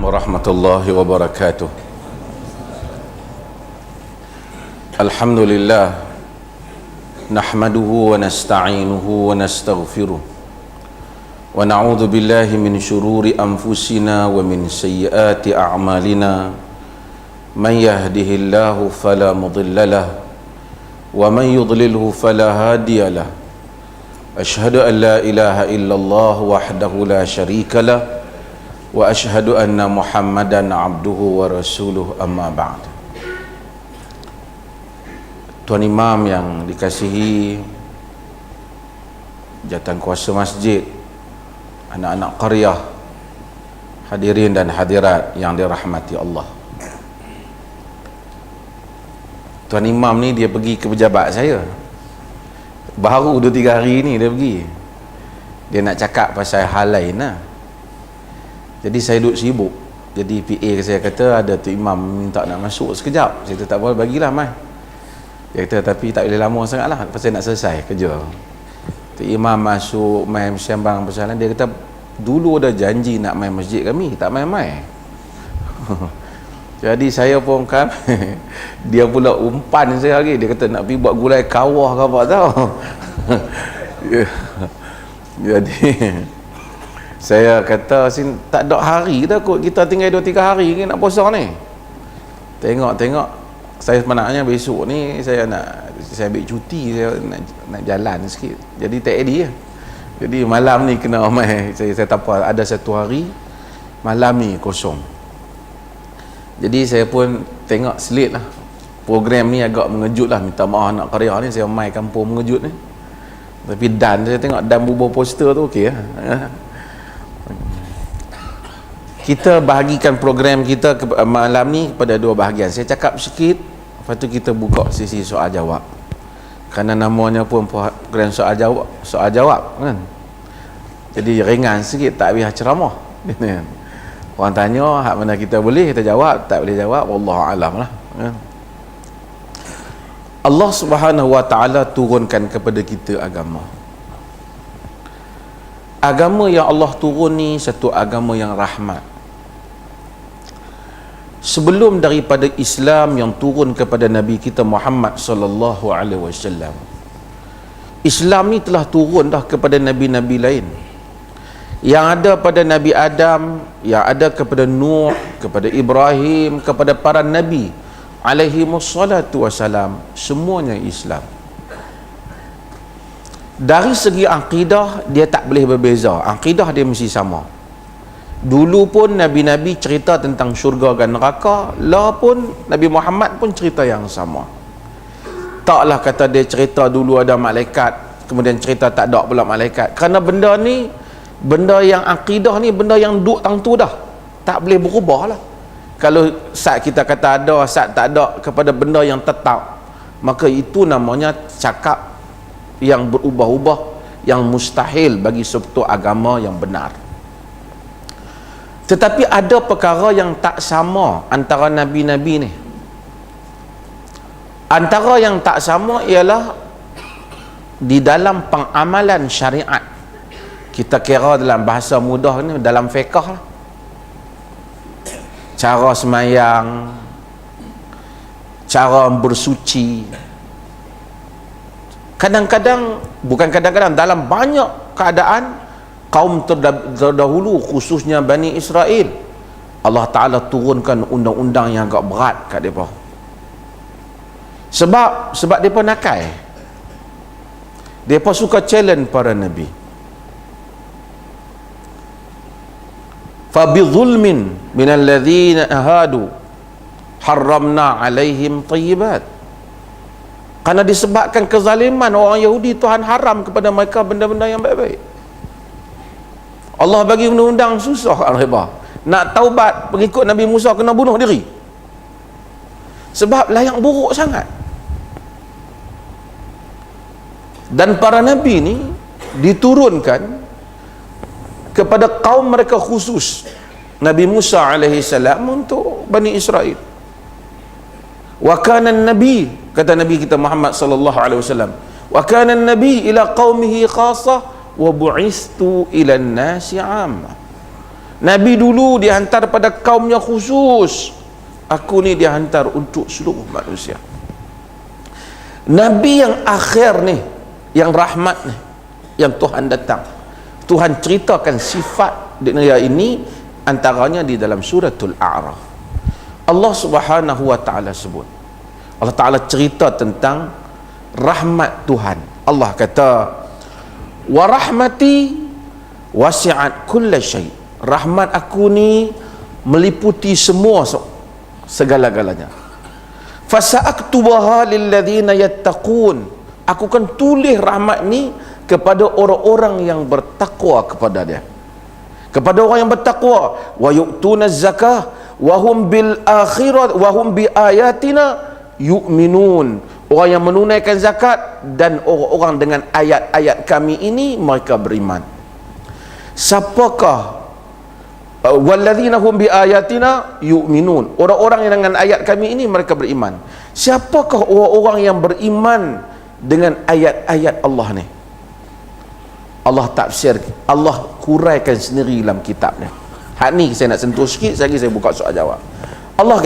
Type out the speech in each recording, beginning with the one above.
warahmatullahi wabarakatuh. Alhamdulillah, nahmaduhu wa nasta'inuhu wa nastaghfiruh, wa na'udzu billahi min syururi anfusina wa min sayyiati a'malina. Man yahdihillahu fala mudilla lahu wa man yudlilhu fala hadiya lahu. Asyhadu an la ilaha illallah wahdahu la syarika lah wa asyhadu anna Muhammadan abduhu wa rasuluh, amma ba'd. Tuan Imam yang dikasihi, jawatan kuasa masjid, anak-anak qaryah, hadirin dan hadirat yang dirahmati Allah. Tuan Imam ni dia pergi ke pejabat saya. Baru 2-3 hari ni dia pergi. Dia nak cakap pasal hal lain lah. Jadi saya duduk sibuk. Jadi PA saya kata ada tu Imam minta nak masuk sekejap. Saya kata tak boleh, bagilah mai. Dia kata tapi tak boleh lama sangat lah, pasal nak selesai kerja. Tu Imam masuk mai sembang pasal dia kata dulu dah janji nak main masjid kami, tak main-main. Jadi saya pun kan dia pula umpan saya lagi. Dia kata nak pergi buat gulai kawah ke apa tau. Jadi saya kata tak ada hari dah kot, kita tinggal 2-3 hari ni nak puasa ni. Tengok saya sebenarnya besok ni saya ambil cuti, saya nak jalan sikit. Jadi tak ready lah. Jadi malam ni kena mai saya tak apa, ada 1 hari malam ni kosong. Jadi saya pun tengok selit lah. Program ni agak mengejut lah. Minta maaf anak karya ni, saya mai kampung mengejut ni. Tapi saya tengok dan bubuh poster tu okey lah. Kita bahagikan program kita malam ni kepada 2 bahagian. Saya cakap sikit, lepas tu kita buka sesi soal jawab. Kerana namanya pun program soal jawab kan. Jadi ringan sikit, tak habis ceramah. Orang tanya, hak mana kita boleh, kita jawab. Tak boleh jawab, wallahu alam lah. Allah Subhanahu wa ta'ala turunkan kepada kita agama. Agama yang Allah turun ni satu agama yang rahmat. Sebelum daripada Islam yang turun kepada Nabi kita Muhammad sallallahu alaihi wasallam, Islam ni telah turun dah kepada nabi-nabi lain. Yang ada pada Nabi Adam, yang ada kepada Nuh, kepada Ibrahim, kepada para nabi alaihi wassalatu wassalam, semuanya Islam. Dari segi akidah dia tak boleh berbeza, akidah dia mesti sama. Dulu pun nabi-nabi cerita tentang syurga dan neraka, lah pun Nabi Muhammad pun cerita yang sama. Taklah kata dia cerita dulu ada malaikat, kemudian cerita tak ada pula malaikat. Kerana benda ni, benda yang akidah ni benda yang duk tang tu dah, tak boleh berubah lah. Kalau saat kita kata ada, saat tak ada kepada benda yang tetap, maka itu namanya cakap yang berubah-ubah, yang mustahil bagi suatu agama yang benar. Tetapi ada perkara yang tak sama antara nabi-nabi ni. Antara yang tak sama ialah di dalam pengamalan syariat. Kita kira dalam bahasa mudah ni, dalam fiqh lah. Cara semayang, cara bersuci. Kadang-kadang, bukan kadang-kadang, dalam banyak keadaan kaum terdahulu, khususnya Bani Israel, Allah Ta'ala turunkan undang-undang yang agak berat kat mereka. Sebab mereka nakal. Mereka suka challenge para Nabi. Fabidhulmin minal ladhina ahadu harramna alaihim tayyibat. Karena disebabkan kezaliman orang Yahudi, Tuhan haram kepada mereka benda-benda yang baik-baik. Allah bagi undang-undang susah kat mereka. Nak taubat pengikut Nabi Musa kena bunuh diri. Sebab layak buruk sangat. Dan para Nabi ni diturunkan kepada kaum mereka khusus. Nabi Musa alaihi salam untuk Bani Israel. Wa kana an-nabi, kata Nabi kita Muhammad sallallahu alaihi wasallam, wa kana an-nabi ila qaumihi khassah wa bu'istu ila an-nasi 'ammah. Nabi dulu dihantar pada kaumnya khusus, aku ni dihantar untuk seluruh manusia. Nabi yang akhir ni, yang rahmat ni, yang Tuhan datang, Tuhan ceritakan sifat dunia ini, antaranya di dalam suratul A'raf. Allah Subhanahu wa taala sebut, Allah Taala cerita tentang rahmat Tuhan. Allah kata, wa rahmati wasi'at kulla syai'. Rahmat aku ni meliputi semua, segala-galanya. Fasa'aktubaha lilladzina yattaqun. Aku kan tulis rahmat ni kepada orang-orang yang bertakwa kepada dia, kepada orang yang bertakwa. Wa yu'tuna zakah wa hum bil akhirat wa hum bi ayatina yu'minun. Orang yang menunaikan zakat dan orang-orang dengan ayat-ayat kami ini mereka beriman. Siapakah walladzina hum bi ayatina yu'minun? Orang-orang yang dengan ayat kami ini mereka beriman. Siapakah orang-orang yang beriman dengan ayat-ayat Allah ni? Allah tafsir, Allah huraikan sendiri dalam kitabnya. Hak ni saya nak sentuh sikit, lagi saya buka soal jawab. Allah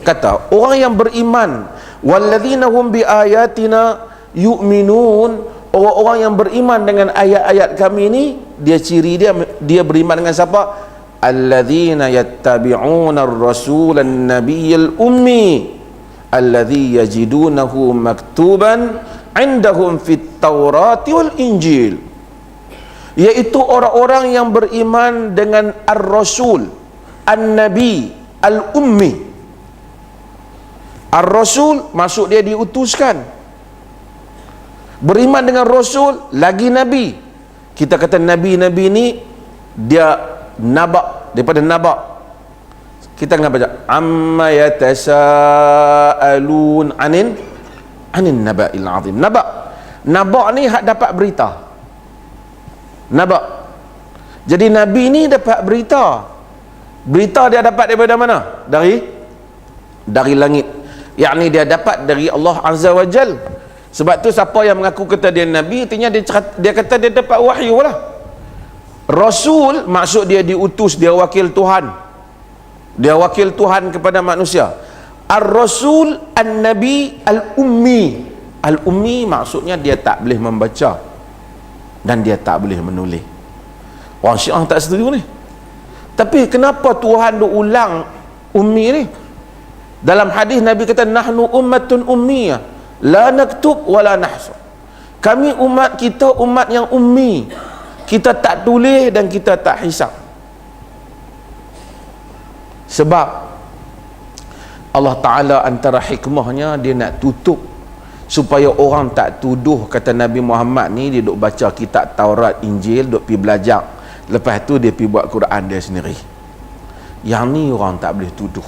kata orang yang beriman, walladzina hum bi ayatina yu'minun, orang-orang yang beriman dengan ayat-ayat kami ini, dia ciri dia beriman dengan siapa? Alladzina yattabi'una ar-rasulan nabiyyal ummi alladzi yajidunahu maktuban 'indahum fit taurati wal injil. Yaitu orang-orang yang beriman dengan ar-rasul, an-nabi, al-ummi. Ar-rasul maksud dia diutuskan. Beriman dengan rasul lagi nabi. Kita kata nabi-nabi ni dia nabak, daripada nabak. Kita akan baca amma yatasaalun anin naba'il azim. Nabak ni hak dapat berita. Nabak. Jadi Nabi ni dapat berita. Berita dia dapat daripada mana? Dari langit. Yakni dia dapat dari Allah Azza wa Jal. Sebab tu siapa yang mengaku kata dia Nabi, artinya dia kata dia dapat wahyu lah. Rasul maksud dia diutus, dia wakil Tuhan. Dia wakil Tuhan kepada manusia. Ar-Rasul, An-Nabi, Al-Ummi. Al-Ummi maksudnya dia tak boleh membaca dan dia tak boleh menulis. Orang Syiah tak setuju ni. Tapi kenapa Tuhan duk ulang ummi ni? Dalam hadis Nabi kata nahnu ummatun ummiyah la naktub wa la nahsub. Kami umat kita umat yang ummi. Kita tak tulis dan kita tak hisap. Sebab Allah Ta'ala antara hikmahnya dia nak tutup supaya orang tak tuduh kata Nabi Muhammad ni dia duk baca kitab Taurat, Injil, duk pergi belajar, lepas tu dia pergi buat Quran dia sendiri. Yang ni orang tak boleh tuduh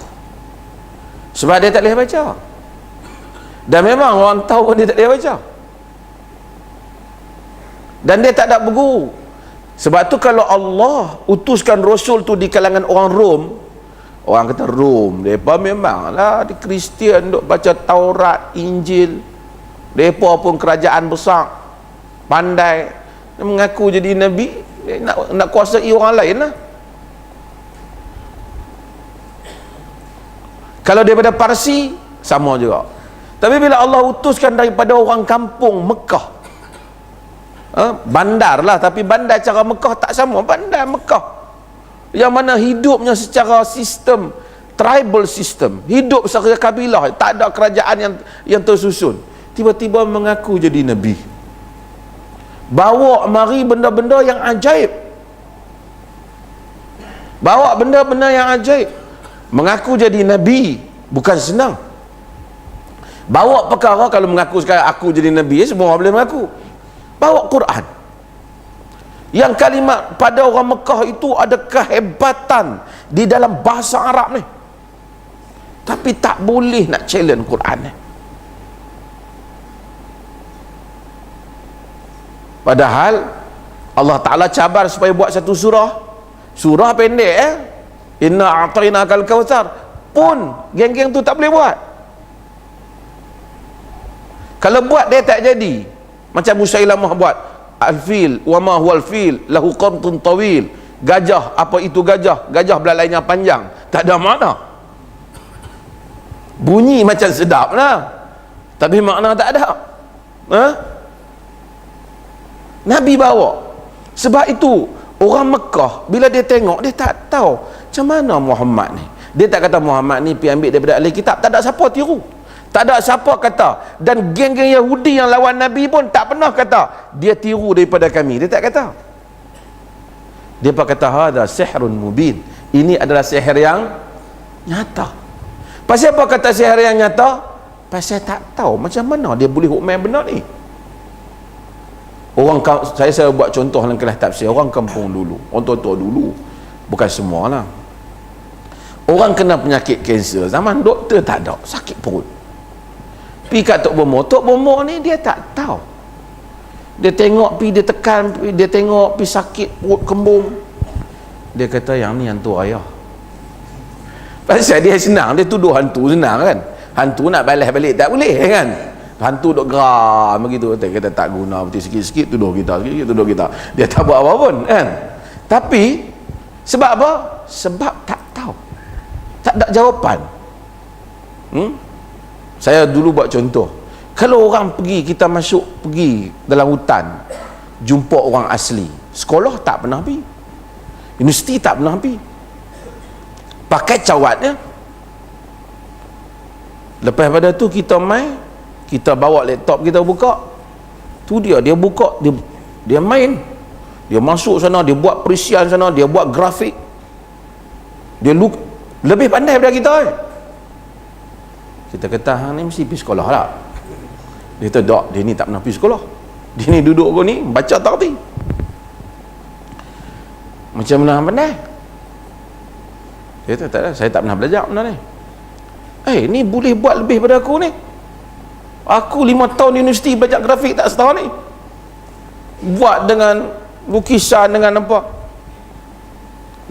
sebab dia tak boleh baca, dan memang orang tahu dia tak boleh baca, dan dia tak ada berguru. Sebab tu kalau Allah utuskan Rasul tu di kalangan orang Rom, orang kata Rom, mereka memanglah di Kristian duk baca Taurat, Injil. Mereka pun kerajaan besar, pandai, mengaku jadi Nabi, nak kuasai orang lain lah. Kalau daripada Parsi sama juga. Tapi bila Allah utuskan daripada orang kampung Mekah, bandar lah, tapi bandar cara Mekah tak sama. Bandar Mekah yang mana hidupnya secara sistem tribal system, hidup secara kabilah, tak ada kerajaan yang tersusun. Tiba-tiba mengaku jadi Nabi, bawa mari benda-benda yang ajaib, bawa benda-benda yang ajaib. Mengaku jadi Nabi bukan senang. Bawa perkara, kalau mengaku sekarang aku jadi Nabi, semua orang boleh mengaku. Bawa Quran yang kalimat pada orang Mekah itu ada kehebatan di dalam bahasa Arab ni, tapi tak boleh nak challenge Quran ni. Padahal Allah Ta'ala cabar supaya buat satu surah pendek, inna a'tainakal kautsar, pun geng-geng tu tak boleh buat. Kalau buat dia tak jadi. Macam Musailamah buat al-fil wa ma huwal fil lahu qamtun tawil, Gajah, apa itu gajah? Gajah belalainya panjang, tak ada makna. Bunyi macam sedap lah, tapi makna tak ada. Ha? Nabi bawa. Sebab itu orang Mekah bila dia tengok, dia tak tahu macam mana Muhammad ni. Dia tak kata Muhammad ni pergi ambil daripada ahli kitab. Tak ada siapa tiru, tak ada siapa kata. Dan geng-geng Yahudi yang lawan Nabi pun tak pernah kata dia tiru daripada kami. Dia tak kata. Dia kata hadza sihrun mubin, ini adalah sihir yang nyata. Pasal apa kata sihir yang nyata? Pasal tak tahu macam mana dia boleh hukmai benda ni. Orang, saya buat contoh dalam kelas tafsir. Orang kampung dulu, orang tua-tua dulu, bukan semua lah, orang kena penyakit kanser, zaman doktor tak ada, sakit perut, pergi kat Tok Bomo ni dia tak tahu. Dia tengok pi, dia tekan pi, dia tengok pi sakit perut kembung, dia kata yang ni hantu ayah. Pasal dia senang, dia tuduh hantu senang kan. Hantu nak balas balik tak boleh kan. Hantu duk geram begitu, kita tak guna betul, sikit-sikit tuduh kita, sikit-sikit tuduh kita. Dia tak buat apa pun kan. Tapi sebab apa? Sebab tak tahu, tak ada jawapan. Saya dulu buat contoh, kalau orang pergi, kita masuk pergi dalam hutan, jumpa orang asli, sekolah tak pernah pergi, universiti tak pernah pergi, pakai cawatnya. Lepas pada tu kita main, kita bawa laptop kita buka, tu dia buka, dia main, dia masuk sana, dia buat perisian sana, dia buat grafik, dia lebih pandai daripada kita. Kita kata hang ni mesti pergi sekolah lah. Dia kata tak, dia ni tak pernah pergi sekolah, dia ni duduk kau ni baca tak reti. Macam mana hang pandai? Dia kata tak ada, saya tak pernah belajar benda ni. Ni boleh buat lebih pada aku ni. Aku 5 tahun universiti belajar grafik tak setahun ni. Buat dengan lukisan, dengan apa.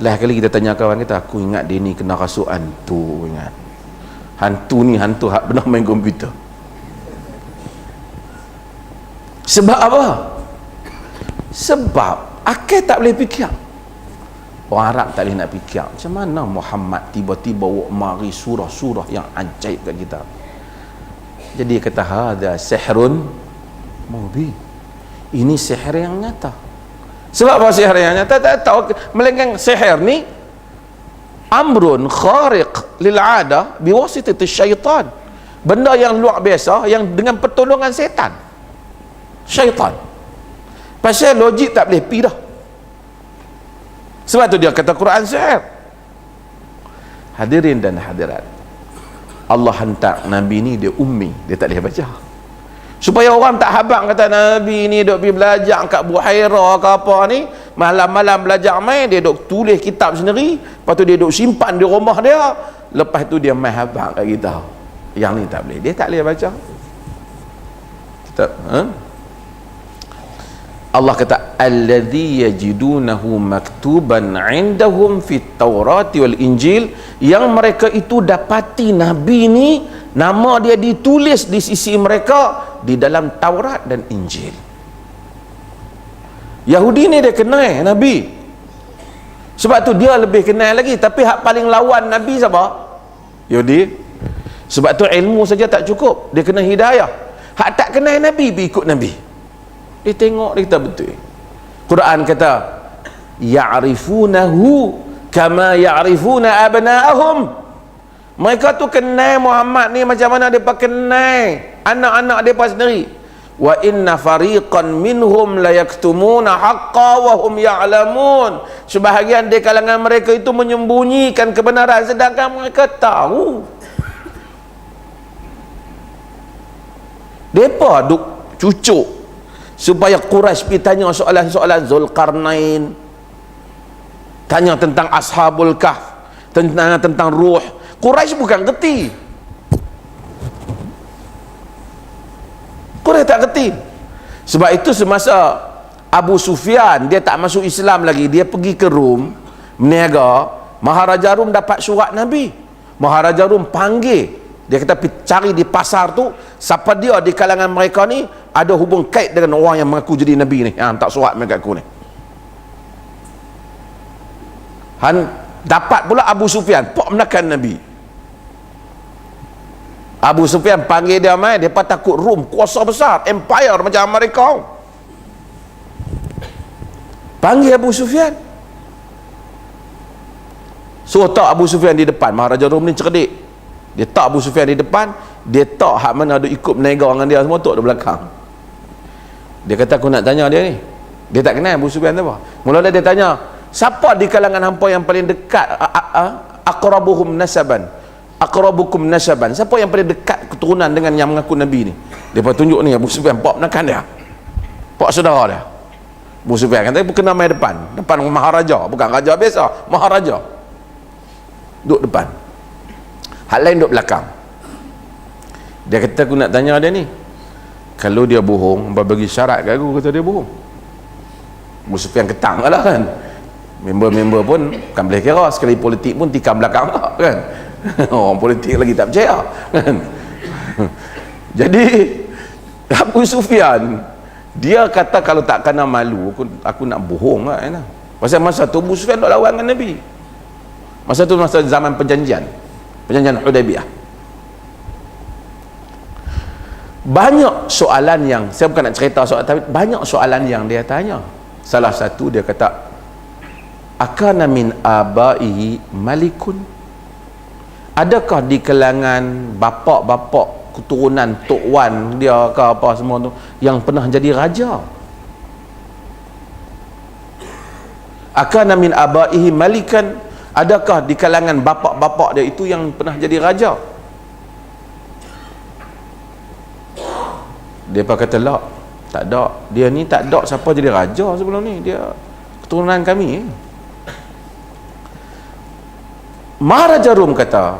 Lah kali kita tanya kawan kita, aku ingat dia ni kena rasuk hantu, ingat. Hantu ni hantu hak benar main komputer. Sebab apa? Sebab akal tak boleh fikir. Orang Arab tak boleh nak fikir macam mana Muhammad tiba-tiba mari surah-surah yang ajaib kat kita. Jadi dia kata hadza sihrun mubin, ini sihir yang nyata. Sebab apa sihir yang nyata? Tak tahu, melainkan sihir ni amrun khariq lil ada biwasitati syaitan, benda yang luar biasa yang dengan pertolongan setan, syaitan. Pasal logik tak boleh pi dah. Sebab tu dia kata Quran sihir. Hadirin dan hadirat, Allah hantar Nabi ni dia ummi, dia tak boleh baca, supaya orang tak habang kata Nabi ni duk pergi belajar kat Buhairah ke apa ni, malam-malam belajar main, dia duk tulis kitab sendiri, lepas tu dia duk simpan di rumah dia, lepas tu dia main habang kat kita. Yang ni tak boleh, dia tak boleh baca. Allah kata alladzi yajidunahu maktuban indahum fit taurati wal injil, yang mereka itu dapati Nabi ni nama dia ditulis di sisi mereka di dalam Taurat dan Injil. Yahudi ni dia kenal Nabi, sebab tu dia lebih kenal lagi. Tapi hak paling lawan Nabi siapa? Yahudi. Sebab tu ilmu saja tak cukup, dia kena hidayah. Hak tak kenal Nabi pergi ikut Nabi, dia tengok, dia kata betul. Quran kata ya'rifunahu kama ya'rifuna abna'ahum, mereka tu kenal Muhammad ni macam mana dia kenal anak-anak mereka sendiri. Wa inna fariqan minhum la yaktumuna haqqa wa hum ya'lamun, sebahagian di kalangan mereka itu menyembunyikan kebenaran sedangkan mereka tahu. Depa duk cucuk supaya Quraisy pergi tanya soalan-soalan Zulkarnain, tanya tentang Ashabul Kahf, tentang ruh. Quraisy bukan gerti, Quraisy tak gerti. Sebab itu semasa Abu Sufyan dia tak masuk Islam lagi, dia pergi ke Rom berniaga, Maharaja Rom dapat surat Nabi. Maharaja Rom panggil dia, kata pergi cari di pasar tu siapa dia di kalangan mereka ni ada hubung kait dengan orang yang mengaku jadi Nabi ni, yang tak surat mereka aku ni. Dapat pula Abu Sufyan pok menekan Nabi. Abu Sufyan panggil dia mai, depa takut Rom kuasa besar, empire macam Amerika. Panggil Abu Sufyan, suruh tak Abu Sufyan di depan. Maharaja Rom ni cerdik, dia tak Abu Sufyan di depan, dia tak hak mana ada ikut berniaga dengan dia semua, tok di belakang. Dia kata aku nak tanya dia ni, dia tak kenal Abu Sufyan tu apa. Mula-mula dia tanya, siapa di kalangan hampa yang paling dekat, aqrabuhum nasaban, aqrabukum nasaban, siapa yang paling dekat keturunan dengan yang mengaku Nabi ni? Dia pun tunjuk ni Abu Sufyan, pak menekan dia, pak saudara dia. Abu Sufyan kata kena mai depan maharaja, bukan raja biasa, maharaja duduk depan, hal lain duduk belakang. Dia kata aku nak tanya dia ni, kalau dia bohong bagi syarat kat aku, kata dia bohong. Abu Sufyan ketang lah kan, member-member pun kan boleh kira, sekali politik pun tikam belakang kan. Orang politik lagi tak percaya kan. Jadi Abu Sufyan dia kata kalau tak kena malu aku nak bohong lah kan? Pasal masa tu Abu Sufyan tak lawan dengan Nabi. Masa tu masa zaman perjanjian Hudaybiyah. Banyak soalan yang, saya bukan nak cerita soal, tapi banyak soalan yang dia tanya. Salah satu dia kata, akana min abaihi malikun, adakah di kalangan bapak-bapak keturunan Tok Wan dia ke apa semua tu yang pernah jadi raja? Akana min abaihi malikan, adakah di kalangan bapak-bapak dia itu yang pernah jadi raja? Dia kata la, tak ada, dia ni tak ada siapa jadi raja sebelum ni, dia keturunan kami. Maharaja Rom kata,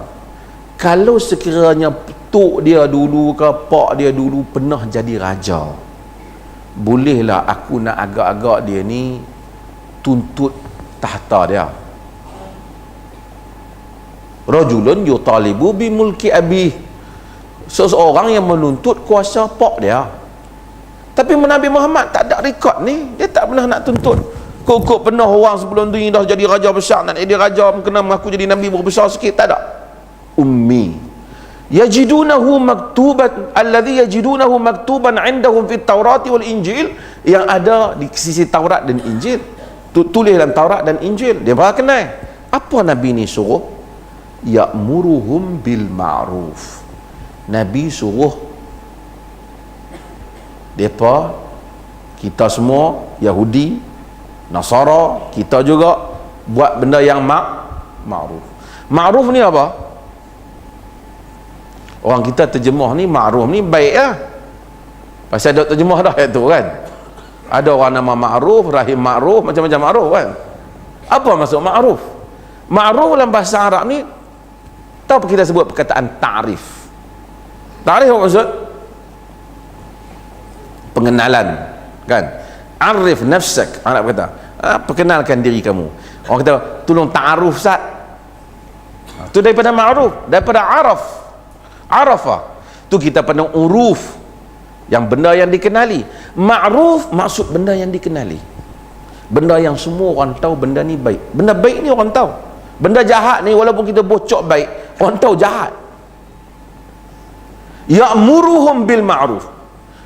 kalau sekiranya tok dia dulu ke pak dia dulu pernah jadi raja, bolehlah aku nak agak-agak dia ni tuntut tahta dia. Rajulun yutalibu bi mulki abi, seseorang yang menuntut kuasa pak dia. Tapi Nabi Muhammad tak ada rekod ni, dia tak pernah nak tuntut. Kok pernah orang sebelum tu ni dah jadi raja besar, nak jadi raja kena mengaku jadi nabi berbesar sikit, tak ada. Ummi yajidunahu maktuban, alladhi yajidunahu maktuban indahum fit Taurati wal Injil, yang ada di sisi Taurat dan Injil, tulis dalam Taurat dan Injil. Dia baru kenal apa Nabi ni suruh, ya'muruhum bil ma'ruf. Nabi suruh depa, kita semua Yahudi, Nasara, kita juga buat benda yang ma'ruf. Ma'ruf ni apa? Orang kita terjemah ni ma'ruf ni baik lah, pasal ada terjemah dah itu kan. Ada orang nama ma'ruf, rahim ma'ruf, macam-macam ma'ruf kan. Apa maksud ma'ruf? Ma'ruf dalam bahasa Arab ni, tahu apa kita sebut perkataan ta'rif? Ta'rif apa maksud? Pengenalan kan. Arif nafsak, Arab kata, perkenalkan diri kamu. Orang kata tolong ta'aruf sat, tu daripada ma'ruf, daripada arafah tu kita pandang uruf, yang benda yang dikenali. Ma'ruf maksud benda yang dikenali, benda yang semua orang tahu benda ni baik. Benda baik ni orang tahu, benda jahat ni walaupun kita bocok baik, orang tahu jahat. Ya'muruhum bil ma'ruf.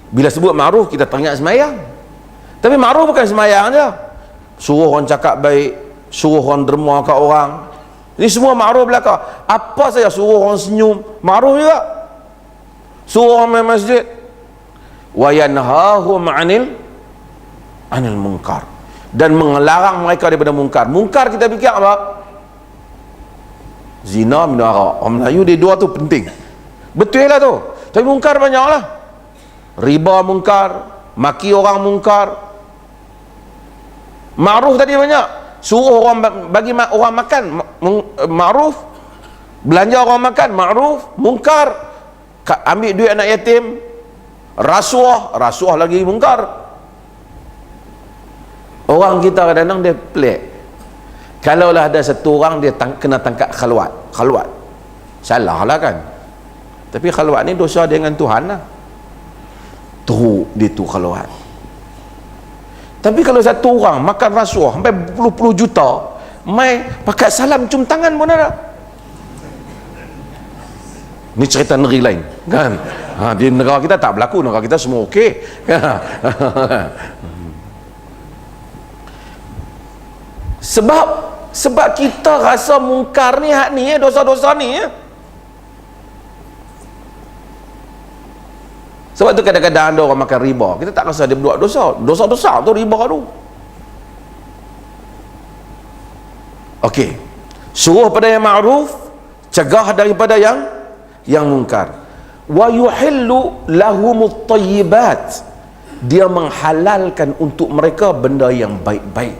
Bila sebut ma'ruf kita teringat semayang, tapi ma'ruf bukan semayang je, suruh orang cakap baik, suruh orang derma kat orang, ini semua ma'ruf belaka. Apa saja, suruh orang senyum, ma'ruf juga. Suruh orang main masjid, wa yanhahum anil munkar, dan mengelarang mereka daripada mungkar. Mungkar kita fikir apa? Zina, minum arak. Orang Melayu dia dua tu penting, betul lah tu. Tapi mungkar banyak lah. Riba mungkar, maki orang mungkar. Ma'ruf tadi banyak, suruh orang bagi orang makan, ma'ruf. Belanja orang makan, ma'ruf. Mungkar, ambil duit anak yatim, rasuah lagi mungkar. Orang kita kadang-kadang dia pelik. Kalaulah ada satu orang dia kena tangkap khalwat, salah lah kan. Tapi khalwat ni dosa dia dengan Tuhan lah, teruk dia tu khalwat. Tapi kalau satu orang makan rasuah sampai puluh-puluh juta, mai pakai salam cium tangan pun ada. Ni cerita negeri lain kan. Di negara kita tak berlaku, negara kita semua okey. sebab kita rasa mungkar ni, hak ni dosa-dosa ni Sebab tu kadang-kadang ada orang makan riba, kita tak rasa dia berbuat dosa. Dosa besar tu riba tu. Okey, suruh pada yang ma'ruf, cegah daripada yang mungkar. Wa yuhillu lahumut thayyibat, dia menghalalkan untuk mereka benda yang baik-baik.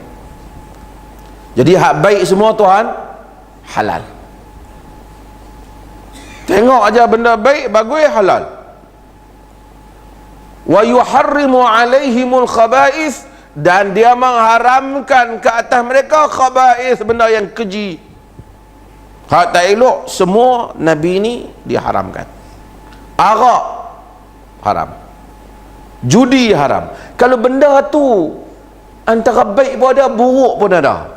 Jadi hak baik semua Tuhan halal. Tengok aja benda baik bagus halal. Wa yuharrimu alaihimul khaba'ith, dan dia mengharamkan ke atas mereka khaba'ith, benda yang keji, hak tak elok, semua Nabi ni diharamkan. Arak haram, judi haram. Kalau benda tu antara baik pun ada, buruk pun ada,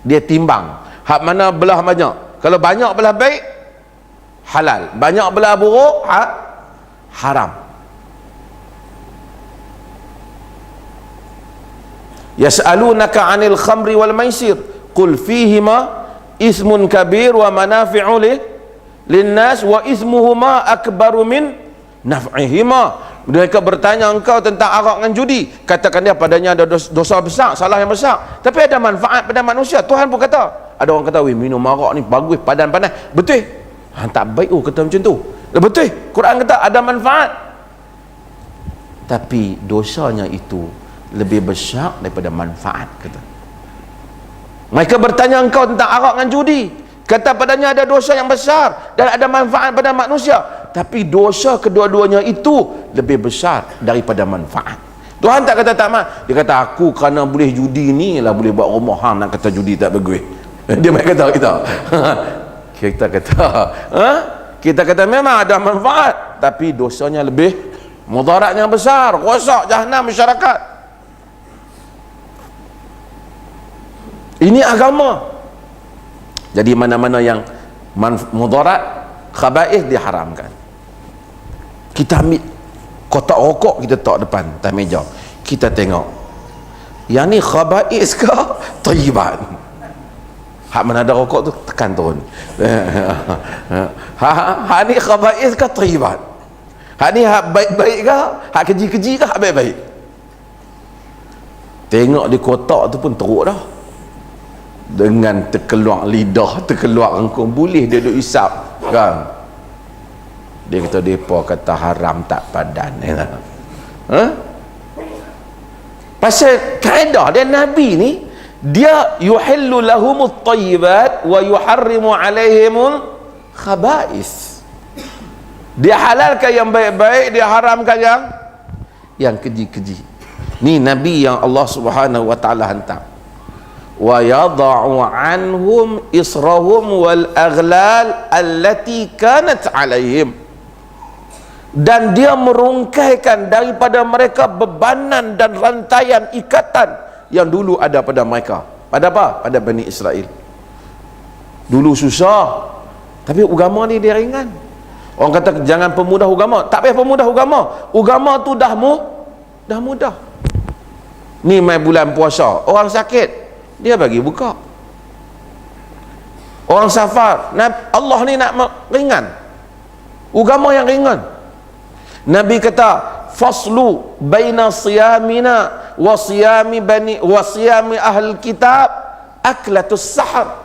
dia timbang hak mana belah banyak. Kalau banyak belah baik halal, banyak belah buruk haram. Yas'alunaka 'anil khamri wal maisir qul fihima ismun kabir wa manafi'u linnas wa ismuhuma akbaru min naf'ihima. Mereka bertanya engkau tentang arak dan judi, katakan dia padanya ada dosa besar, salah yang besar, tapi ada manfaat pada manusia. Tuhan pun kata, ada orang kata weh minum arak ni bagus, padan panas, betul? Tak baik kata macam tu. Betul, Quran kata ada manfaat, tapi dosanya itu lebih besar daripada manfaat, kata. Mereka bertanya engkau tentang arak dan judi, kata padanya ada dosa yang besar dan ada manfaat pada manusia, tapi dosa kedua-duanya itu lebih besar daripada manfaat. Tuhan tak kata tak mak, dia kata aku kerana boleh judi ni lah boleh buat rumah, hang nak kata judi tak bagus. Dia mai kata kita. Kita kata memang ada manfaat, tapi dosanya lebih, mudaratnya besar, rosak jahanam masyarakat. Ini agama. Jadi mana-mana yang mudarat, khaba'ith diharamkan. Kita ambil kotak rokok, kita letak depan atas meja, kita tengok yang ni khaba'ith ke thayyibat. Hak mana ada rokok tu tekan turun. Hak ni khaba'ith ke thayyibat? Hak ni hak baik-baik ke? Hak keji-keji ke hak baik-baik? Tengok di kotak tu pun teruk dah. Dengan terkeluar lidah, terkeluar angkung, boleh dia duk isap kan. Dia kata depa kata haram tak padan. Pasal kaedah dia Nabi ni, dia yuhillu lahumut thayyibat wa yuharrimu alaihimul khaba'is. Dia halalkan yang baik-baik, dia haramkan yang keji-keji. Ni Nabi yang Allah Subhanahu wa taala hantar. Wa yada'u anhum israhum wal aghlal allati kanat alaihim, dan dia merungkaikan daripada mereka bebanan dan rantaian ikatan yang dulu ada pada mereka. Pada apa? Pada Bani Israel. Dulu susah, tapi agama ni dia ringan. Orang kata jangan pemudah agama, tak payah pemudah agama. Agama tu dah mudah. Ni mai bulan puasa, orang sakit dia bagi buka. Orang safar, Allah ni nak ringan, agama yang ringan. Nabi kata faslu baina siyamina wa siyami ahli kitab aklatus sahar.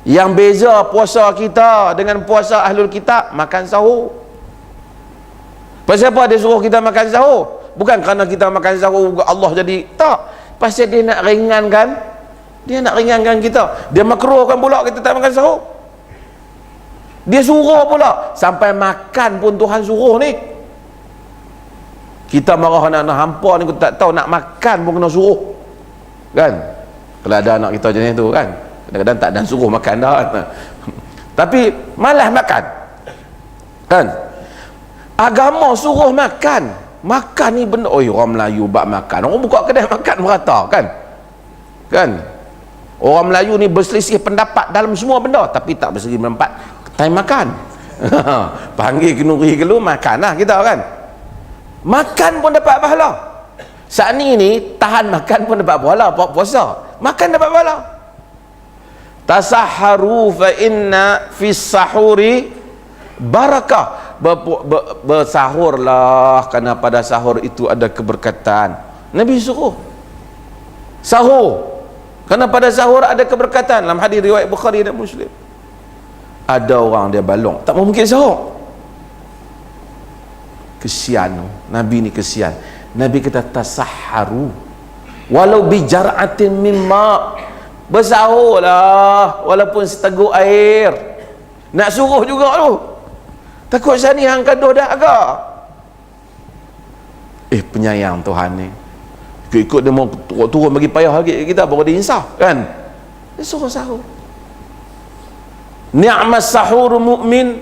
Yang beza puasa kita dengan puasa ahlul kitab, makan sahur. Pasal apa dia suruh kita makan sahur? Bukan kerana kita makan sahur Allah jadi, tak. Pasal dia nak ringankan, kita. Dia makruhkan pula kita tak makan sahur. Dia suruh pula, sampai makan pun Tuhan suruh ni. Kita marah anak-anak hampa ni, kita tak tahu nak makan pun kena suruh kan. Kalau ada anak kita macam tu kan, kadang-kadang tak dan suruh makan dah kan. Tapi malas makan kan. Agama suruh makan. Makan ni benda, orang Melayu bak makan, orang buka kedai makan merata kan. Orang Melayu ni berselisih pendapat dalam semua benda, tapi tak berselisih pendapat time makan. Panggil kenduri keluar, makan lah kita kan. Makan pun dapat pahala. Saat ni tahan makan pun dapat pahala, puasa. Makan dapat pahala. Tasahharu fa inna fis sahuri barakah. Bersahurlah kerana pada sahur itu ada keberkatan. Nabi suruh sahur kerana pada sahur ada keberkatan. Dalam hadis riwayat Bukhari dan Muslim, ada orang dia balong tak mungkin sahur. Kesian Nabi ni, kesian. Nabi kata tasahharu walau bijar'atin mimma. Bersahurlah walaupun seteguk air. Nak suruh juga tu, takut sani hang kaduh dah agak. Penyayang Tuhan ni, ikut dia mau turun bagi payah lagi kita baru dia insaf kan. Dia suruh sahur. Ni'mas sahur mu'min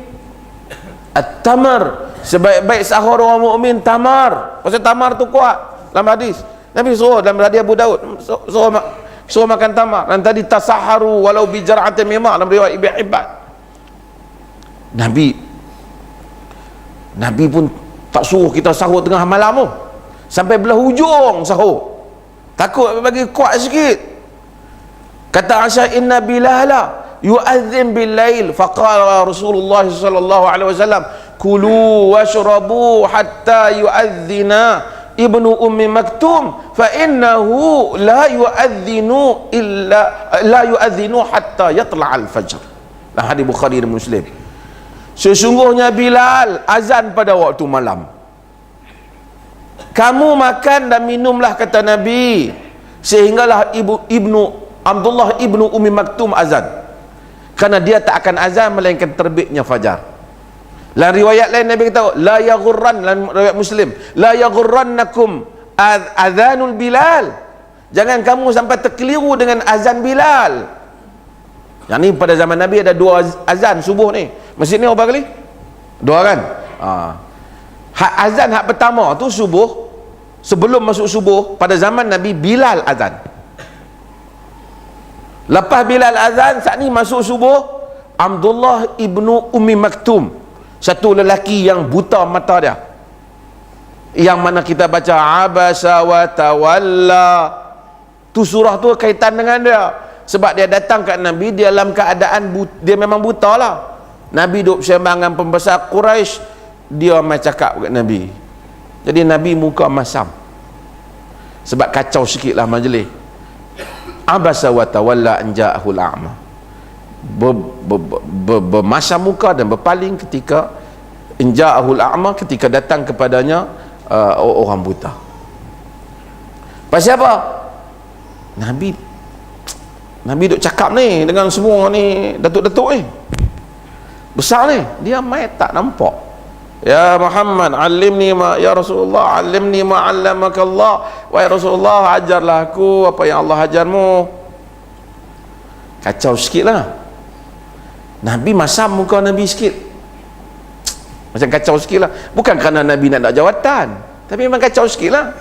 at-tamar. Sebaik-baik sahur orang mukmin tamar. Pasal tamar tu kuat dalam hadis. Nabi suruh dalam hadis Abu Daud, suruh makan tamar. Dan tadi tasahharu walau bi jar'atin mimma dalam riwayat Ibnu Hibban. Nabi pun tak suruh kita sahur tengah malam tu, sampai belah hujung sahur, takut bagi kuat sikit. Kata Aisyah, inna bilala yu'adzin bil lail faqala Rasulullah sallallahu alaihi wasallam kulu washrabu hatta yu'adzina ibnu ummi maktum fa innahu la yu'adzinu hatta yatla' al fajr. Dalam hadis Bukhari dan Muslim, sesungguhnya Bilal azan pada waktu malam. Kamu makan dan minumlah, kata Nabi, sehinggalah Abdullah ibnu Ummi Maktum azan, kerana dia tak akan azan melainkan terbitnya fajar. Dalam riwayat lain Nabi kata, la yaghurran, dalam riwayat Muslim, la yaghurrannakum azanul Bilal, jangan kamu sampai terkeliru dengan azan Bilal. Yang ni pada zaman Nabi ada dua azan subuh ni. Masjid ni berapa kali? Dua kan? Azan hak pertama tu subuh, sebelum masuk subuh pada zaman Nabi Bilal azan. Lepas Bilal azan, saat ni masuk subuh Abdullah ibnu Ummi Maktum, satu lelaki yang buta mata dia, yang mana kita baca abasa wa tawalla. Tu surah tu kaitan dengan dia, sebab dia datang kat Nabi dalam keadaan dia memang buta lah. Nabi duduk bersama dengan pembesar Quraisy, dia mai cakap kat Nabi. Jadi Nabi muka masam, sebab kacau sikit lah majlis. Abasa wa tawalla an ja'ahul a'ma, bermasam muka dan berpaling ketika inja'ahul a'ma, ketika datang kepadanya orang buta. Pasal apa? Nabi duk cakap ni dengan semua ni datuk-datuk ni besar ni, dia mai tak nampak. Ya Muhammad, alimni ma, ya Rasulullah, alimni ma 'allamaka Allah. Wahai Rasulullah, ajarlah aku apa yang Allah ajarmu. Kacau sikit lah. Nabi masam muka Nabi sikit, macam kacau sikit lah. Bukan kerana Nabi nak jawatan, tapi memang kacau sikit lah.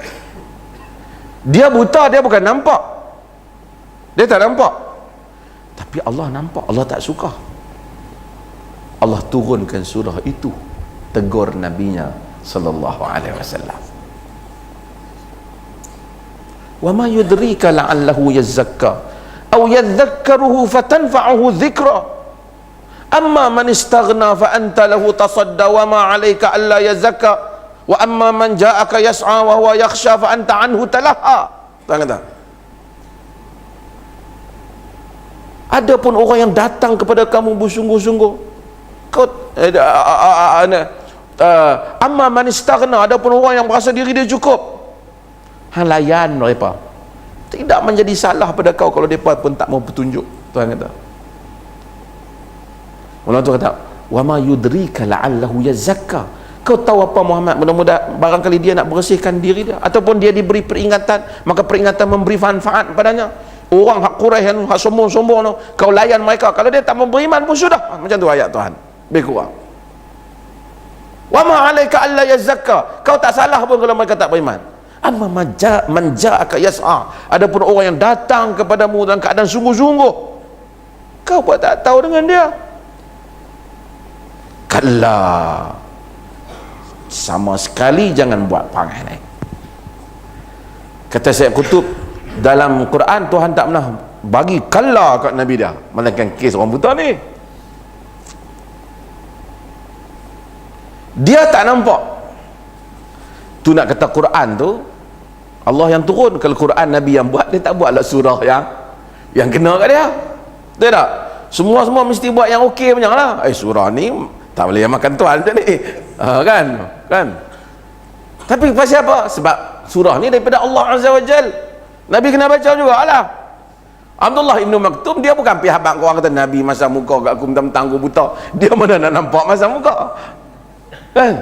Dia buta, dia bukan nampak, dia tak nampak, tapi Allah nampak. Allah tak suka. Allah turunkan surah itu, tegur nabinya sallallahu alaihi wasallam. Wa ma yudrika la'allahu yazakka aw yadhakkaruhu fatanfa'uhu dhikra amma man istaghna fa anta lahu tasadda wa ma 'alayka alla yazakka wa amma man ja'aka yas'a wa huwa yakhsha fa anta anhu talaha. Tuan kata, adapun orang yang datang kepada kamu bersungguh-sungguh, kau amma man istaghna, adapun orang yang merasa diri dia cukup, hang layan mereka, tidak menjadi salah pada kau kalau mereka pun tak mau petunjuk. Tuhan kata, Allah tu kata, wa ma yudrika la'allahu yazakka, kau tahu apa Muhammad, mudah-mudahan barangkali dia nak bersihkan diri dia, ataupun dia diberi peringatan, maka peringatan memberi manfaat padanya. Orang hak Quraisy yang hak sombong-sombong tu, kau layan mereka, kalau dia tak mau beriman pun sudah. Macam tu ayat Tuhan, lebih kurang. Wa ma 'alaika alla yazakka, kau tak salah pun kalau mereka tak beriman. amma manja'aka yas'a, adapun orang yang datang kepadamu dalam keadaan sungguh-sungguh, kau buat tak tahu dengan dia. Kalla, sama sekali jangan buat perangai ni. Kata Syekh Qutb, dalam Quran Tuhan tak pernah bagi kalla kat Nabi dia, melainkan kes orang buta ni. Dia tak nampak. Tu nak kata Quran tu Allah yang turun. Kalau Quran Nabi yang buat, dia tak buatlah surah yang kena kat dia. Betul tak? Semua mesti buat yang okey punya lah. Surah ni tak boleh makan tuan macam ni. Kan? Tapi pasal apa? Sebab surah ni daripada Allah Azza wa Jal. Nabi kena baca juga lah. Abdullah Ibn Maktum, dia bukan pihak abang korang kata Nabi masa muka kat aku mentang-mentang aku buta. Dia mana nak nampak masa muka? Kan?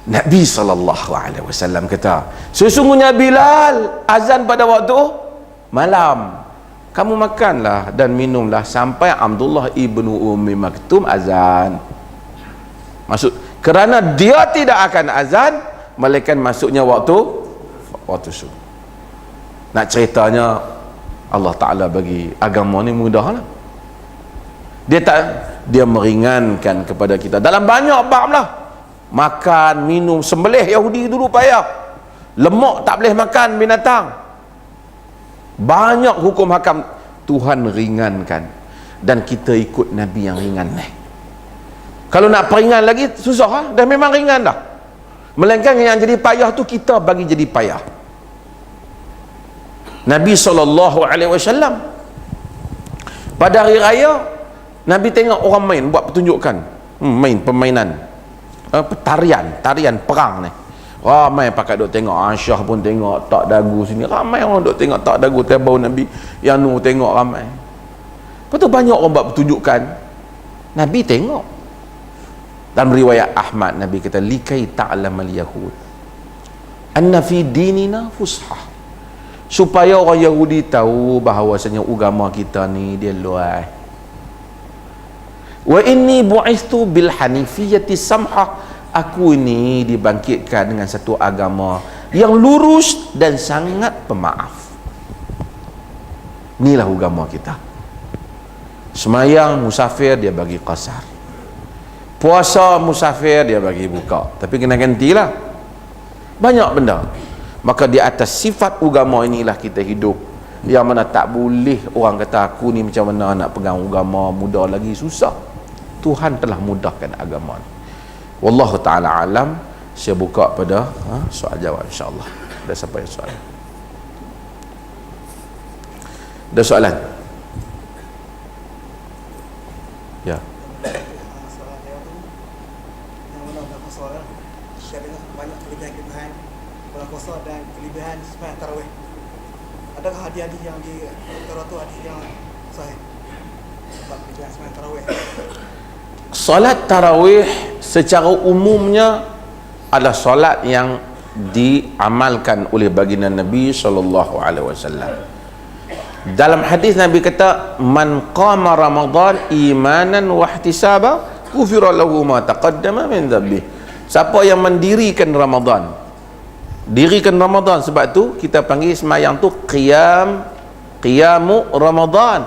Nabi SAW kata, sesungguhnya Bilal azan pada waktu malam. Kamu makanlah dan minumlah sampai Abdullah ibnu Ummi Maktum azan. Maksud, kerana dia tidak akan azan melainkan masuknya waktu subuh. Nak ceritanya, Allah Ta'ala bagi agama ni mudah lah. Dia meringankan kepada kita dalam banyak bab lah. Makan, minum, sembelih Yahudi dulu payah. Lemak tak boleh makan binatang. Banyak hukum hakam Tuhan ringankan, dan kita ikut Nabi yang ringan ni. Kalau nak peringan lagi susah lah. Dah memang ringan dah. Melainkan yang jadi payah tu kita bagi jadi payah. Nabi SAW pada hari raya, Nabi tengok orang main buat pertunjukan, main permainan, tarian perang ni. Ramai pakat duk tengok. Aisyah pun tengok tak dagu sini. Ramai orang duk tengok tak dagu tebau Nabi. Yang nu tengok ramai. Lepas tu banyak orang buat pertunjukan. Nabi tengok. Dalam riwayat Ahmad, Nabi kata, likai ta'lamal yahud anna fi dinina fushah, supaya orang Yahudi tahu bahawasanya agama kita ni dia luas. Wa inni bu'istu bil hanifiyati samhah, aku ini dibangkitkan dengan satu agama yang lurus dan sangat pemaaf. Inilah agama kita. Semayang musafir dia bagi qasar, puasa musafir dia bagi buka, tapi kena gantilah banyak benda. Maka di atas sifat agama inilah kita hidup, yang mana tak boleh orang kata aku ni macam mana nak pegang agama, mudah lagi, susah. Tuhan telah mudahkan agama ni. Wallahu ta'ala alam. Saya buka pada soal jawab insyaAllah. Dah sampai soalan? Ada soalan? Ya. Puasa dan kelebihan sembahyang tarawih. Adakah hadis-hadis yang di tu hadis yang sahih sebab kelebihan sembahyang tarawih? Solat tarawih secara umumnya adalah solat yang diamalkan oleh baginda Nabi SAW. Dalam hadis Nabi kata, man qama Ramadan imanan wa ihtisaba ghufira lahu ma taqaddama min dhanbi. Siapa yang mendirikan Ramadan, dirikan Ramadan, sebab tu kita panggil semayang tu qiyamu Ramadan,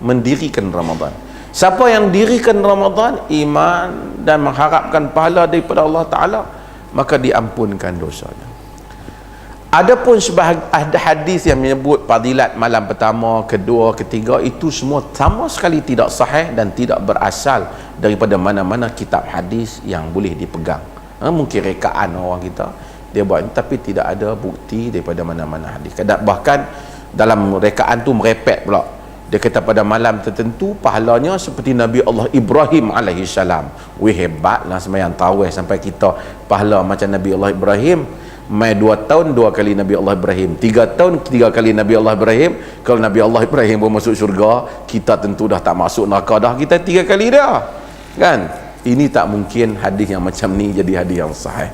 mendirikan Ramadan. Siapa yang dirikan Ramadan iman dan mengharapkan pahala daripada Allah Ta'ala, maka diampunkan dosanya. Adapun ada hadis yang menyebut fadilat malam pertama, kedua, ketiga, itu semua sama sekali tidak sahih dan tidak berasal daripada mana-mana kitab hadis yang boleh dipegang. Mungkin rekaan orang kita dia buat, tapi tidak ada bukti daripada mana-mana hadis. Bahkan dalam rekaan tu merepek pula. Dia kata pada malam tertentu pahalanya seperti Nabi Allah Ibrahim alaihi salam. Weh, hebatlah sembahyang tarawih sampai kita pahala macam Nabi Allah Ibrahim. Mai 2 tahun 2 kali Nabi Allah Ibrahim, 3 tahun 3 kali Nabi Allah Ibrahim. Kalau Nabi Allah Ibrahim pun masuk syurga, kita tentu dah tak masuk neraka dah, kita 3 kali dah. Kan? Ini tak mungkin hadis yang macam ni jadi hadis yang sahih.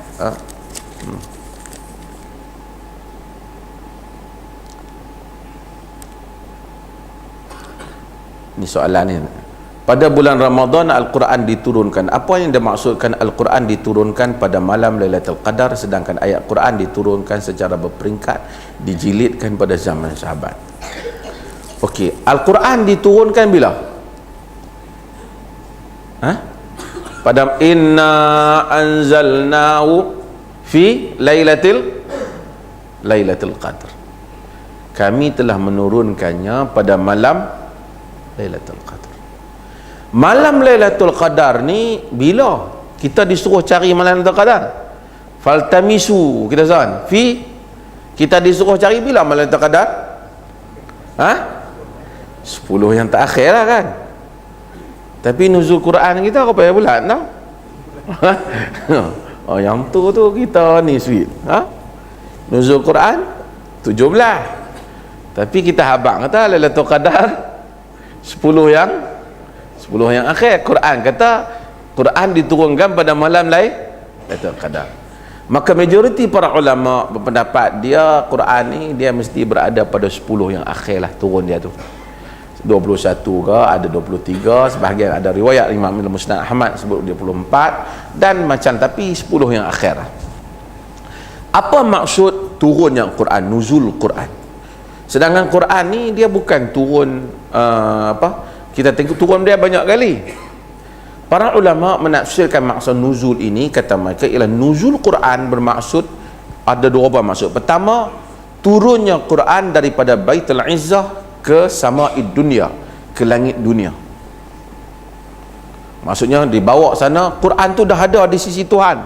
Ini soalan ni. pada bulan Ramadan Al-Quran diturunkan. Apa yang dimaksudkan Al-Quran diturunkan pada malam Lailatul Qadar, sedangkan ayat Quran diturunkan secara berperingkat, dijilidkan pada zaman sahabat. Okey, Al-Quran diturunkan bila? Pada inna anzalnahu fi Lailatul Qadar. Kami telah menurunkannya pada malam Lailatul Qadar. Malam Lailatul Qadar ni bila kita disuruh cari malam Lailatul Qadar? Faltamisu, kita san fi, kita disuruh cari bila malam Lailatul Qadar? 10 yang terakhir lah kan. Tapi nuzul Quran kita apa ya bulan tau? Oh, yang tu kita ni sweet. Nuzul Quran 17. Tapi kita habang kata Lailatul Qadar 10 yang akhir. Quran kata Quran diturunkan pada malam Lailatul Qadar. Maka majoriti para ulama berpendapat dia Quran ni dia mesti berada pada 10 yang akhir lah turun dia tu. 21 ke, ada 23, sebahagian ada riwayat Imam Musnad Ahmad sebut 24 dan macam, tapi 10 yang akhir lah. Apa maksud turunnya Quran, nuzul Quran? Sedangkan Quran ni dia bukan turun kita tengok turun dia banyak kali. Para ulama menafsirkan maksud nuzul ini, kata mereka ialah nuzul Quran bermaksud ada dua maksud. Pertama, turunnya Quran daripada Baitul Izzah ke sama'id dunia, ke langit dunia. Maksudnya dibawa sana, Quran tu dah ada di sisi Tuhan.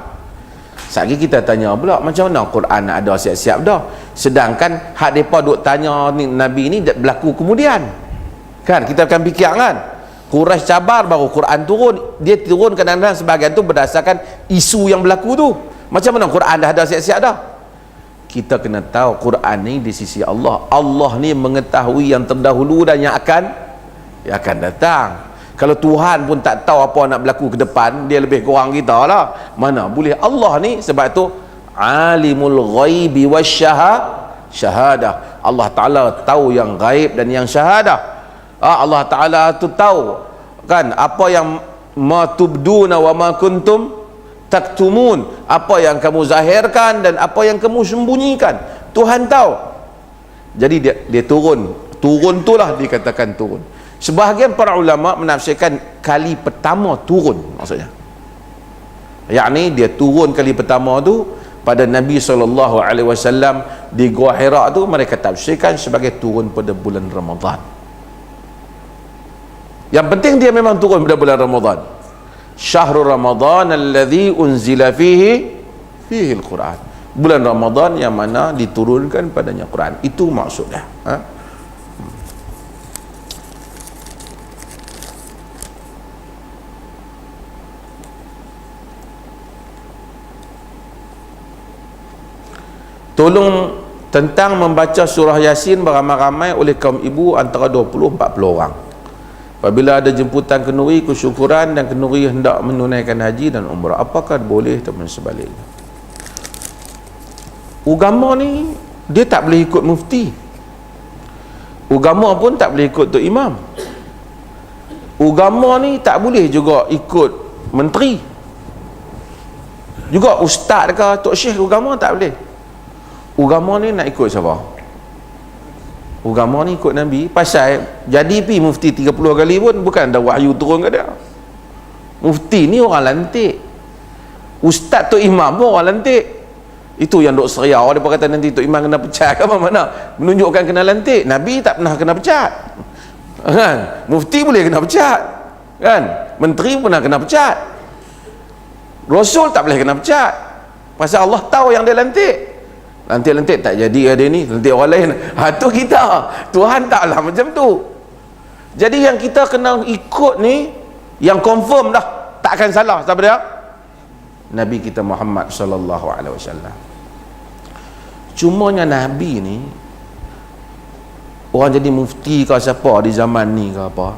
Sekali kita tanya pula, macam mana Quran ada siap-siap dah, sedangkan hak mereka duk tanya ni, Nabi ni berlaku kemudian kan. Kita akan fikir kan, Quraisy cabar baru Quran turun. Dia turun kadang-kadang sebahagian tu berdasarkan isu yang berlaku tu. Macam mana Quran dah ada siap-siap dah? Kita kena tahu Quran ni di sisi Allah. Allah ni mengetahui yang terdahulu dan yang akan datang. Kalau Tuhan pun tak tahu apa nak berlaku ke depan, dia lebih kurang kita lah. Mana boleh Allah ni, sebab tu alimul ghaibi wasyahadah. Allah Ta'ala tahu yang gaib dan yang syahadah. Allah Ta'ala tu tahu kan apa yang ma tubduna wa ma kuntum taktumun, apa yang kamu zahirkan dan apa yang kamu sembunyikan, Tuhan tahu. Jadi dia turun tu lah dikatakan turun. Sebahagian para ulama menafsirkan kali pertama turun maksudnya, yakni dia turun kali pertama tu pada Nabi SAW di Gua Hira tu, mereka tafsirkan sebagai turun pada bulan Ramadan. Yang penting dia memang turun pada bulan Ramadan. Syahrul Ramadan alladhi unzila fihi al-Quran. Bulan Ramadan yang mana diturunkan padanya Quran. Itu maksudnya. Tolong tentang membaca surah Yasin beramai-ramai oleh kaum ibu antara 20-40 orang. Apabila ada jemputan kenduri, kesyukuran dan kenduri hendak menunaikan haji dan umrah, apakah boleh ataupun sebaliknya? Agama ni dia tak boleh ikut mufti. Agama pun tak boleh ikut tok imam. Agama ni tak boleh juga ikut menteri. Juga ustaz ke tok syekh, agama tak boleh. Agama ni nak ikut siapa? Agama ni ikut Nabi. Pasal jadi pi mufti 30 kali pun bukan ada wahyu turun ke dia. Mufti ni orang lantik, ustaz tok imam pun orang lantik. Itu yang duk seriau dia kata nanti tok imam kena pecat ke apa mana, menunjukkan kena lantik. Nabi tak pernah kena pecat kan. Mufti boleh kena pecat kan, menteri pernah kena pecat, Rasul tak boleh kena pecat. Pasal Allah tahu yang dia lantik. Lantik-lantik tak jadi ada ni, lantik orang lain. Tu kita, Tuhan taklah macam tu. Jadi yang kita kena ikut ni yang confirm dah, tak akan salah. Siapa dia? Nabi kita Muhammad sallallahu alaihi wasallam. Cumanya Nabi ni, orang jadi mufti ke siapa di zaman ni ke apa,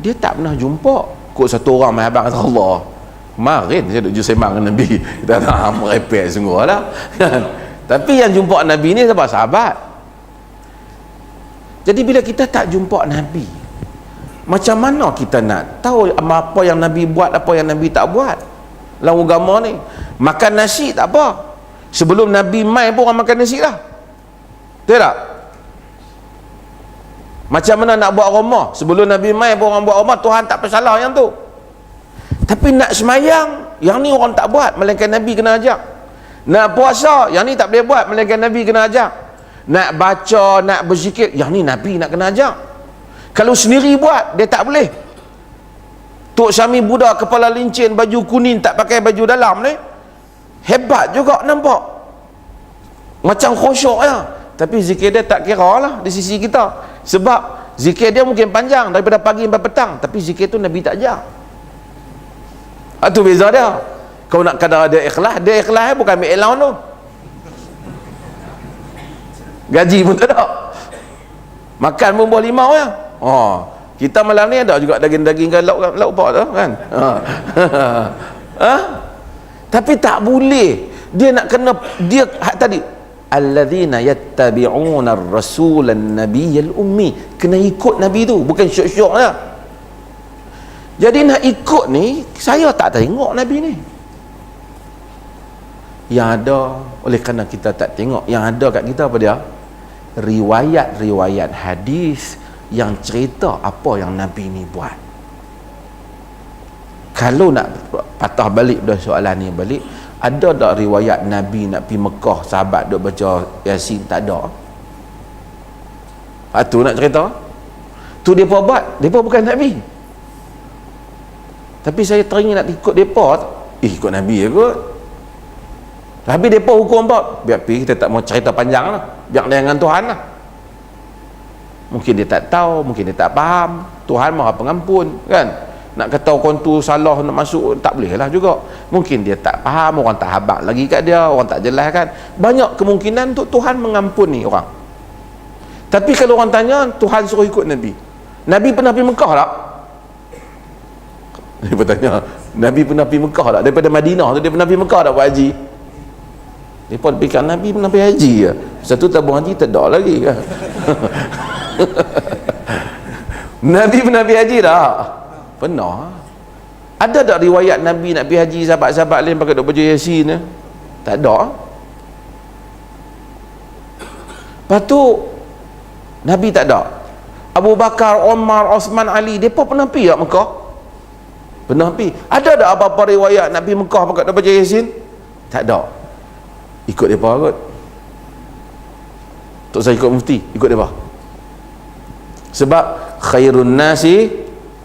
dia tak pernah jumpa kok satu orang mahabang kata Allah. Kemarin saya duduk sembang dengan Nabi, kita tak merepek sungguh lah. Tapi yang jumpa Nabi ni sahabat. Jadi bila kita tak jumpa Nabi, Macam mana kita nak tahu apa yang Nabi buat, apa yang Nabi tak buat dalam agama ni? Makan nasi tak apa, sebelum Nabi mai pun orang makan nasi lah, betul tak? Macam mana nak buat rumah, sebelum Nabi mai pun orang buat rumah. Tuhan tak bersalah yang tu. Tapi nak semayang, yang ni orang tak buat, melainkan Nabi kena ajak. Nak puasa, yang ni tak boleh buat, melainkan Nabi kena ajak. Nak baca, nak berzikir, yang ni Nabi nak kena ajak. Kalau sendiri buat, dia tak boleh. Tok Syami Buddha kepala lincin, baju kuning, tak pakai baju dalam ni, hebat juga nampak, macam khusyuk ya. Tapi zikir dia tak kira lah di sisi kita. Sebab zikir dia mungkin panjang daripada pagi sampai petang, tapi zikir tu Nabi tak ajak. Itu beza dia. Kau nak kadar dia ikhlas bukan ambil allowance tu, gaji pun tak ada, makan pun buah limau ya. Kita malam ni ada juga daging-daging kan, lauk pak tu kan. Tapi tak boleh. Dia nak kena, dia tadi alladzina yattabi'una ar-rasulan nabiyyal ummi, kena ikut Nabi tu, bukan syok-syok lah. Jadi nak ikut ni, saya tak tengok Nabi ni. Yang ada, oleh kerana kita tak tengok, yang ada kat kita apa dia? Riwayat-riwayat hadis yang cerita apa yang Nabi ni buat. Kalau nak patah balik pada soalan ni balik, ada tak riwayat Nabi nak pergi Mekah, sahabat duk baca Yasin? Tak ada. Tu nak cerita, tu mereka buat, mereka bukan Nabi. Tapi saya teringin nak ikut mereka, ikut Nabi je kot. Habis mereka hukum apa? Biar pergi, kita tak mau cerita panjang lah, biar dia dengan Tuhan lah. Mungkin dia tak tahu, mungkin dia tak faham. Tuhan Maha Pengampun kan. Nak kata orang tu salah nak masuk, tak boleh lah juga. Mungkin dia tak faham, orang tak habaq lagi kat dia, orang tak jelas kan. Banyak kemungkinan untuk Tuhan mengampuni orang. Tapi kalau orang tanya, Tuhan suruh ikut Nabi, Nabi pernah pergi Mekah tak? Dia bertanya, Nabi pernah pergi Mekah tak? Daripada Madinah tu dia pernah pergi Mekah tak buat haji? Dia pun fikir Nabi pernah pergi haji ya. Satu tabung haji tak ada lagi kan. Nabi pernah pergi haji tak? Pernah. Ada tak riwayat Nabi nak pergi haji, sahabat-sahabat lain pakai duk baju Yasin? Tak ada. Lepas tu Nabi tak ada. Abu Bakar, Umar, Osman, Ali, mereka pernah pergi tak Mekah? Pernah pergi. Ada tak apa-apa riwayat nak pergi Mekah pakai duk baju Yasin? Tak ada. Ikut mereka kot. Tok saya ikut mufti, ikut mereka. Sebab khairun nasi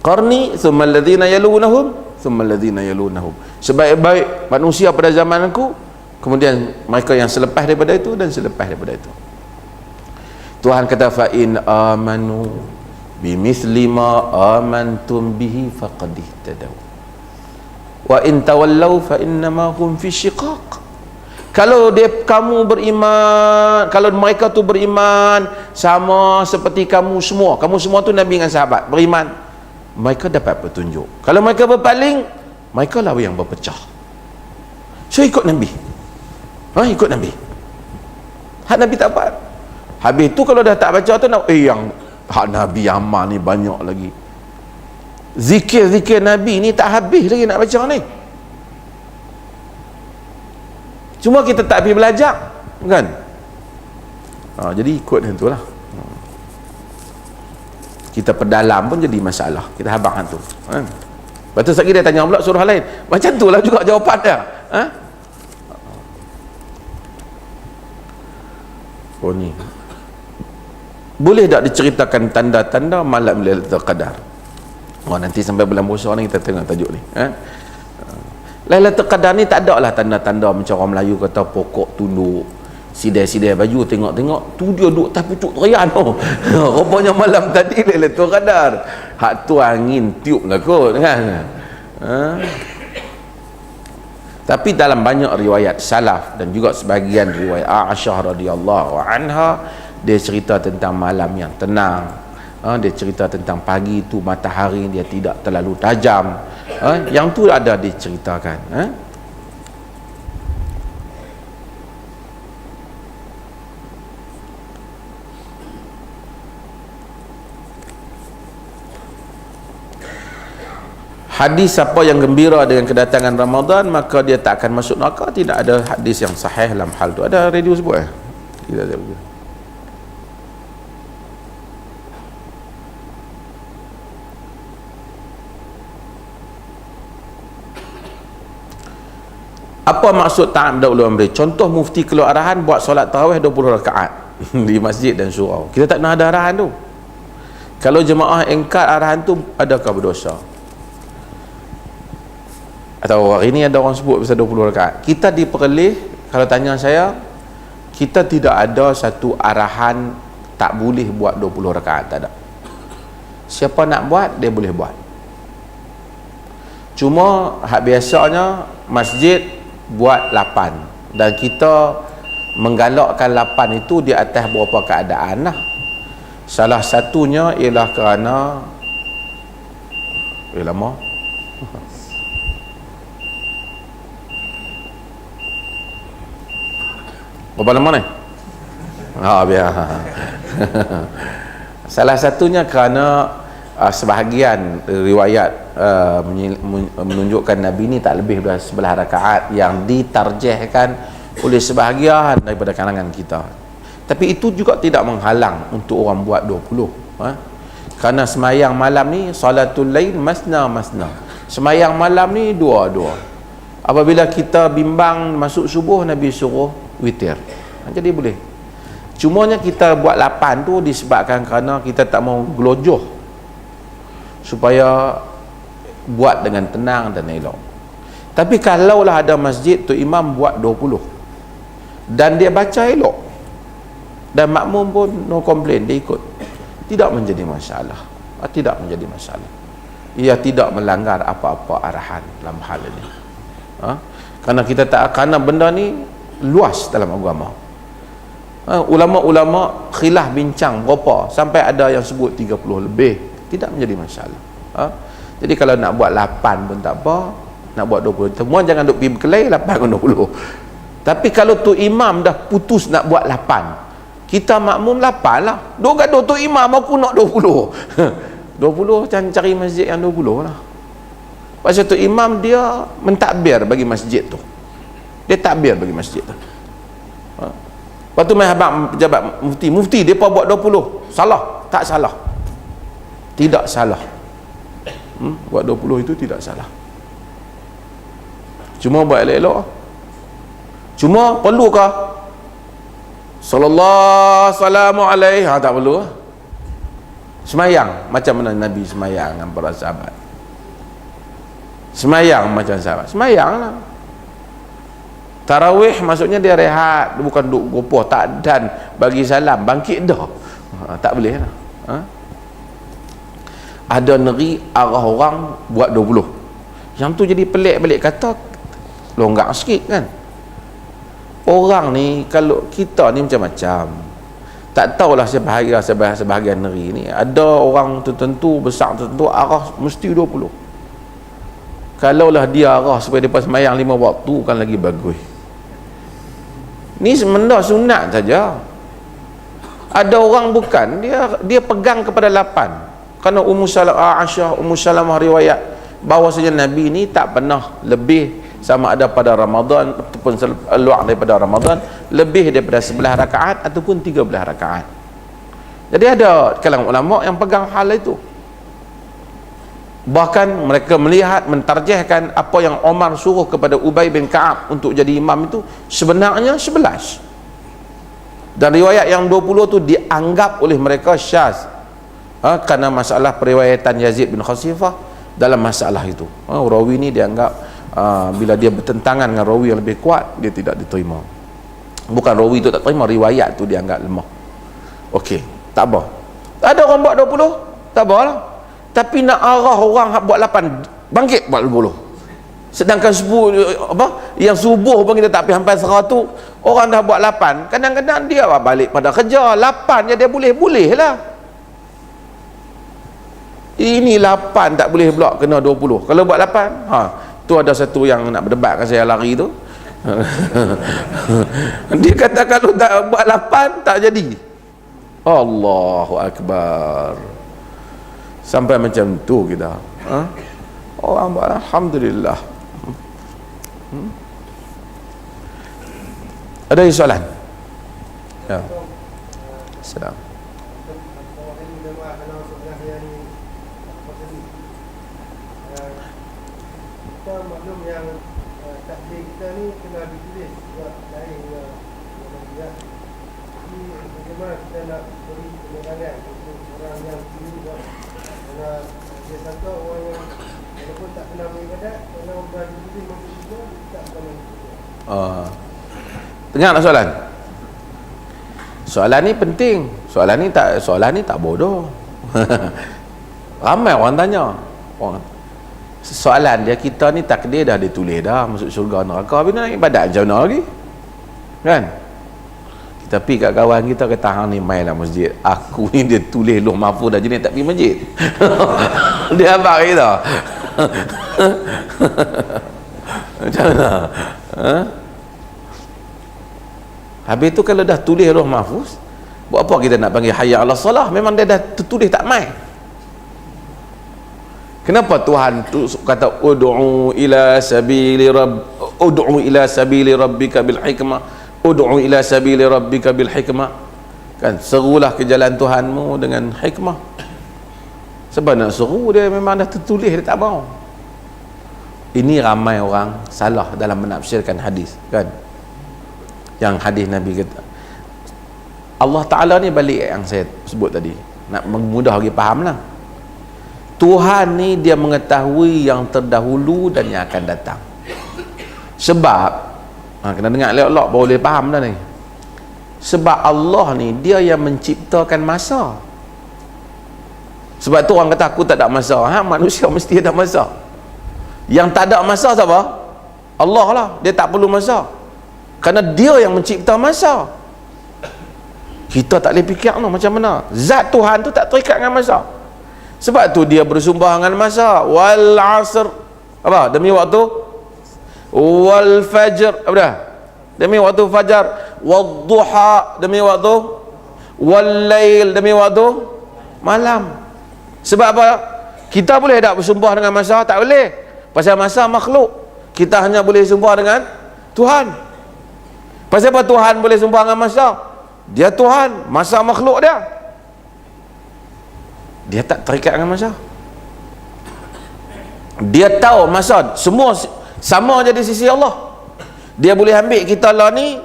qarni thumma alladhina yalunahum thumma alladhina yalunahum. Sebaik-baik manusia pada zaman aku, kemudian mereka yang selepas daripada itu dan selepas daripada itu. Tuhan kata fa in amanu bimithli ma amantum bihi faqad ihtadaw wa in tawallaw fa innama hum fi shiqaq. Kalau kamu beriman, kalau mereka tu beriman sama seperti kamu semua tu Nabi dengan sahabat beriman, mereka dapat petunjuk. Kalau mereka berpaling, mereka lah yang berpecah. So ikut Nabi, ikut Nabi. Hak Nabi tak buat. Habis tu kalau dah tak baca tu, yang hak Nabi amal ni banyak lagi. Zikir-zikir Nabi ni tak habis lagi nak baca ni. Cuma kita tak pergi belajar kan. Jadi ikut yang tu lah. Kita perdalam pun jadi masalah. Kita habang tu kan. Lepas tu sekali dia tanya pula surah lain, macam tu lah juga jawapan dia. Ni boleh tak diceritakan tanda-tanda malam Lailatul Qadar? Nanti sampai bulan puasa ni kita tengok tajuk ni. Lailatul Qadar ni tak ada lah tanda-tanda macam orang Melayu kata pokok tunduk, sidai-sidai baju, tengok-tengok tu dia duduk atas pucuk terian tu. Rupanya malam tadi Lailatul Qadar. Hak tu angin tiup lah kot kan. Tapi dalam banyak riwayat salaf dan juga sebahagian riwayat Aisyah radhiyallahu anha, dia cerita tentang malam yang tenang. Dia cerita tentang pagi tu matahari dia tidak terlalu tajam. Yang tu ada diceritakan. Hadis siapa yang gembira dengan kedatangan Ramadan maka dia tak akan masuk neraka, tidak ada hadis yang sahih dalam hal tu. Ada radio sebut tidak ada. Apa maksud ta'am dahulu amri? Contoh mufti keluar arahan buat solat tarawih 20 rakaat di masjid dan surau. Kita tak pernah ada arahan tu. Kalau jemaah engkar arahan tu, adakah berdosa? Atau hari ini ada orang sebut pasal 20 rakaat. Kita diperlih, kalau tanya saya, kita tidak ada satu arahan tak boleh buat 20 rakaat, tak ada. Siapa nak buat, dia boleh buat. Cuma hak biasanya masjid buat 8 dan kita menggalakkan 8 itu di atas beberapa keadaan lah. Salah satunya ialah kerana lama berapa lama ni? Biar salah satunya kerana sebahagian riwayat menunjukkan Nabi ni tak lebih dari 11 rakaat yang ditarjihkan oleh sebahagian daripada kalangan kita. Tapi itu juga tidak menghalang untuk orang buat 20. Kerana semayang malam ni salatul lail masna masna. Semayang malam ni dua-dua. Apabila kita bimbang masuk subuh, Nabi suruh witir. Jadi boleh. Cumanya kita buat 8 tu disebabkan kerana kita tak mau gelojoh, supaya buat dengan tenang dan elok. Tapi kalaulah ada masjid tu imam buat 20 dan dia baca elok dan makmum pun no complain, dia ikut, tidak menjadi masalah. Tidak menjadi masalah. Ia tidak melanggar apa-apa arahan dalam hal ini. Kerana kita tak, kerana benda ni luas dalam agama. Ulama-ulama khilaf bincang berapa, sampai ada yang sebut 30 lebih, tidak menjadi masalah. Jadi kalau nak buat 8 pun tak apa, nak buat 20, semua jangan duk pergi berkelahi 8 ke 20. Tapi kalau tu imam dah putus nak buat 8, kita makmum 8 lah. Duk gaduh tu imam, aku nak 20. 20 cari masjid yang 20 lah. Pasal tu imam dia mentadbir bagi masjid tu. Dia takbir bagi masjid tu. Lepas tu main habang pejabat mufti depa buat 20. Salah? Tak salah. Tidak salah. Buat 20 itu tidak salah. Cuma buat elok-elok. Cuma perlukah sallallahu alaihi tak perlu. Semayang macam mana Nabi semayang dengan para sahabat. Semayang macam sahabat. Semayang lah. Tarawih maksudnya dia rehat, bukan duduk gopoh, tak, dan bagi salam bangkit dah. Tak boleh lah. Ada negeri arah orang buat 20. Yang tu jadi pelik balik kata, longgar sikit kan. Orang ni, kalau kita ni macam-macam, tak tahulah sebahagian negeri ni ada orang tertentu, besar tertentu arah mesti 20. Kalaulah dia arah supaya dia semayang 5 waktu kan lagi bagus. Ni sebenarnya sunat saja. Ada orang bukan, dia pegang kepada 8. Kerana Ummu Salamah riwayat bahawasanya Nabi ni tak pernah lebih, sama ada pada Ramadan ataupun luar daripada Ramadan, lebih daripada 11 rakaat ataupun 13 rakaat. Jadi ada kalangan ulama yang pegang hal itu. Bahkan mereka melihat, mentarjihkan apa yang Omar suruh kepada Ubay bin Ka'ab untuk jadi imam itu sebenarnya 11. Dan riwayat yang 20 tu dianggap oleh mereka syaz. Kerana masalah periwayatan Yazid bin Khasifah dalam masalah itu. Rawi ni dianggap bila dia bertentangan dengan rawi yang lebih kuat, dia tidak diterima. Bukan rawi tu tak terima, riwayat tu dianggap lemah. Okey, tak apa. Tak ada orang buat 20, tak apalah. Tapi nak arah orang buat 8, bangkit buat 20. Sedangkan yang subuh pun kita tak pergi sampai 100, orang dah buat 8. Kadang-kadang dia balik pada kerja 8 je dia boleh lah. Ini 8 tak boleh pula kena 20. Kalau buat 8, tu ada satu yang nak berdebat dengan saya lari tu. Dia kata kalau tak buat 8 tak jadi. Allahu Akbar. Sampai macam tu kita. Orang buat, alhamdulillah. Ada soalan? Ya. Assalamualaikum. Kita maklum yang takbir kita ni kena ditulis buat lain yang dia. Jadi bagaimana kita nak beri kebenaran untuk orang yang kini buat, kerana dia sangka orang yang walaupun tak pernah beribadat, kalau dah ditulis masuk juga, dia tak pernah juga. Dengar tak soalan? Soalan ni penting. Soalan ni tak bodoh. Ramai orang tanya. Soalan dia, kita ni takdir dah ditulis dah masuk syurga neraka, habis nak ibadat macam mana lagi? Kan? Kita pergi kat kawan kita, kata hang ni main lah masjid. Aku ni dia tulis Lauh Mahfuz dah jenis tak pergi masjid. Dia abang kita. Macam mana? Habis tu kalau dah tulis Lauh Mahfuz, buat apa kita nak panggil hayya ala salah? Memang dia dah tertulis tak main. Kenapa Tuhan tu kata ud'u ila sabili rabbika bil hikmah, ud'u ila sabili rabbika bil hikmah, kan, serulah ke jalan Tuhanmu dengan hikmah. Sebab nak seru dia memang dah tertulis, dia tak mau. Ini ramai orang salah dalam menafsirkan hadis, kan, yang hadis Nabi kata Allah Ta'ala ni, balik yang saya sebut tadi, nak mudah bagi faham lah. Tuhan ni dia mengetahui yang terdahulu dan yang akan datang. Sebab kena dengar elok-elok baru boleh faham dah ni. Sebab Allah ni dia yang menciptakan masa. Sebab tu orang kata aku tak ada masa. Manusia mesti ada masa. Yang tak ada masa siapa? Allah lah. Dia tak perlu masa, kerana dia yang mencipta masa. Kita tak boleh fikir no, macam mana zat Tuhan tu tak terikat dengan masa. Sebab tu dia bersumpah dengan masa. Wal asr, apa? Demi waktu. Wal fajr, apa dah? Demi waktu fajar. Wad duha, demi waktu. Wal lail, demi waktu malam. Sebab apa? Kita boleh tak bersumpah dengan masa? Tak boleh. Pasal masa makhluk. Kita hanya boleh sumpah dengan Tuhan. Pasal apa Tuhan boleh sumpah dengan masa? Dia Tuhan, masa makhluk dia. Dia tak terikat dengan masa. Dia tahu masa semua sama je di sisi Allah. Dia boleh ambil kita lah ni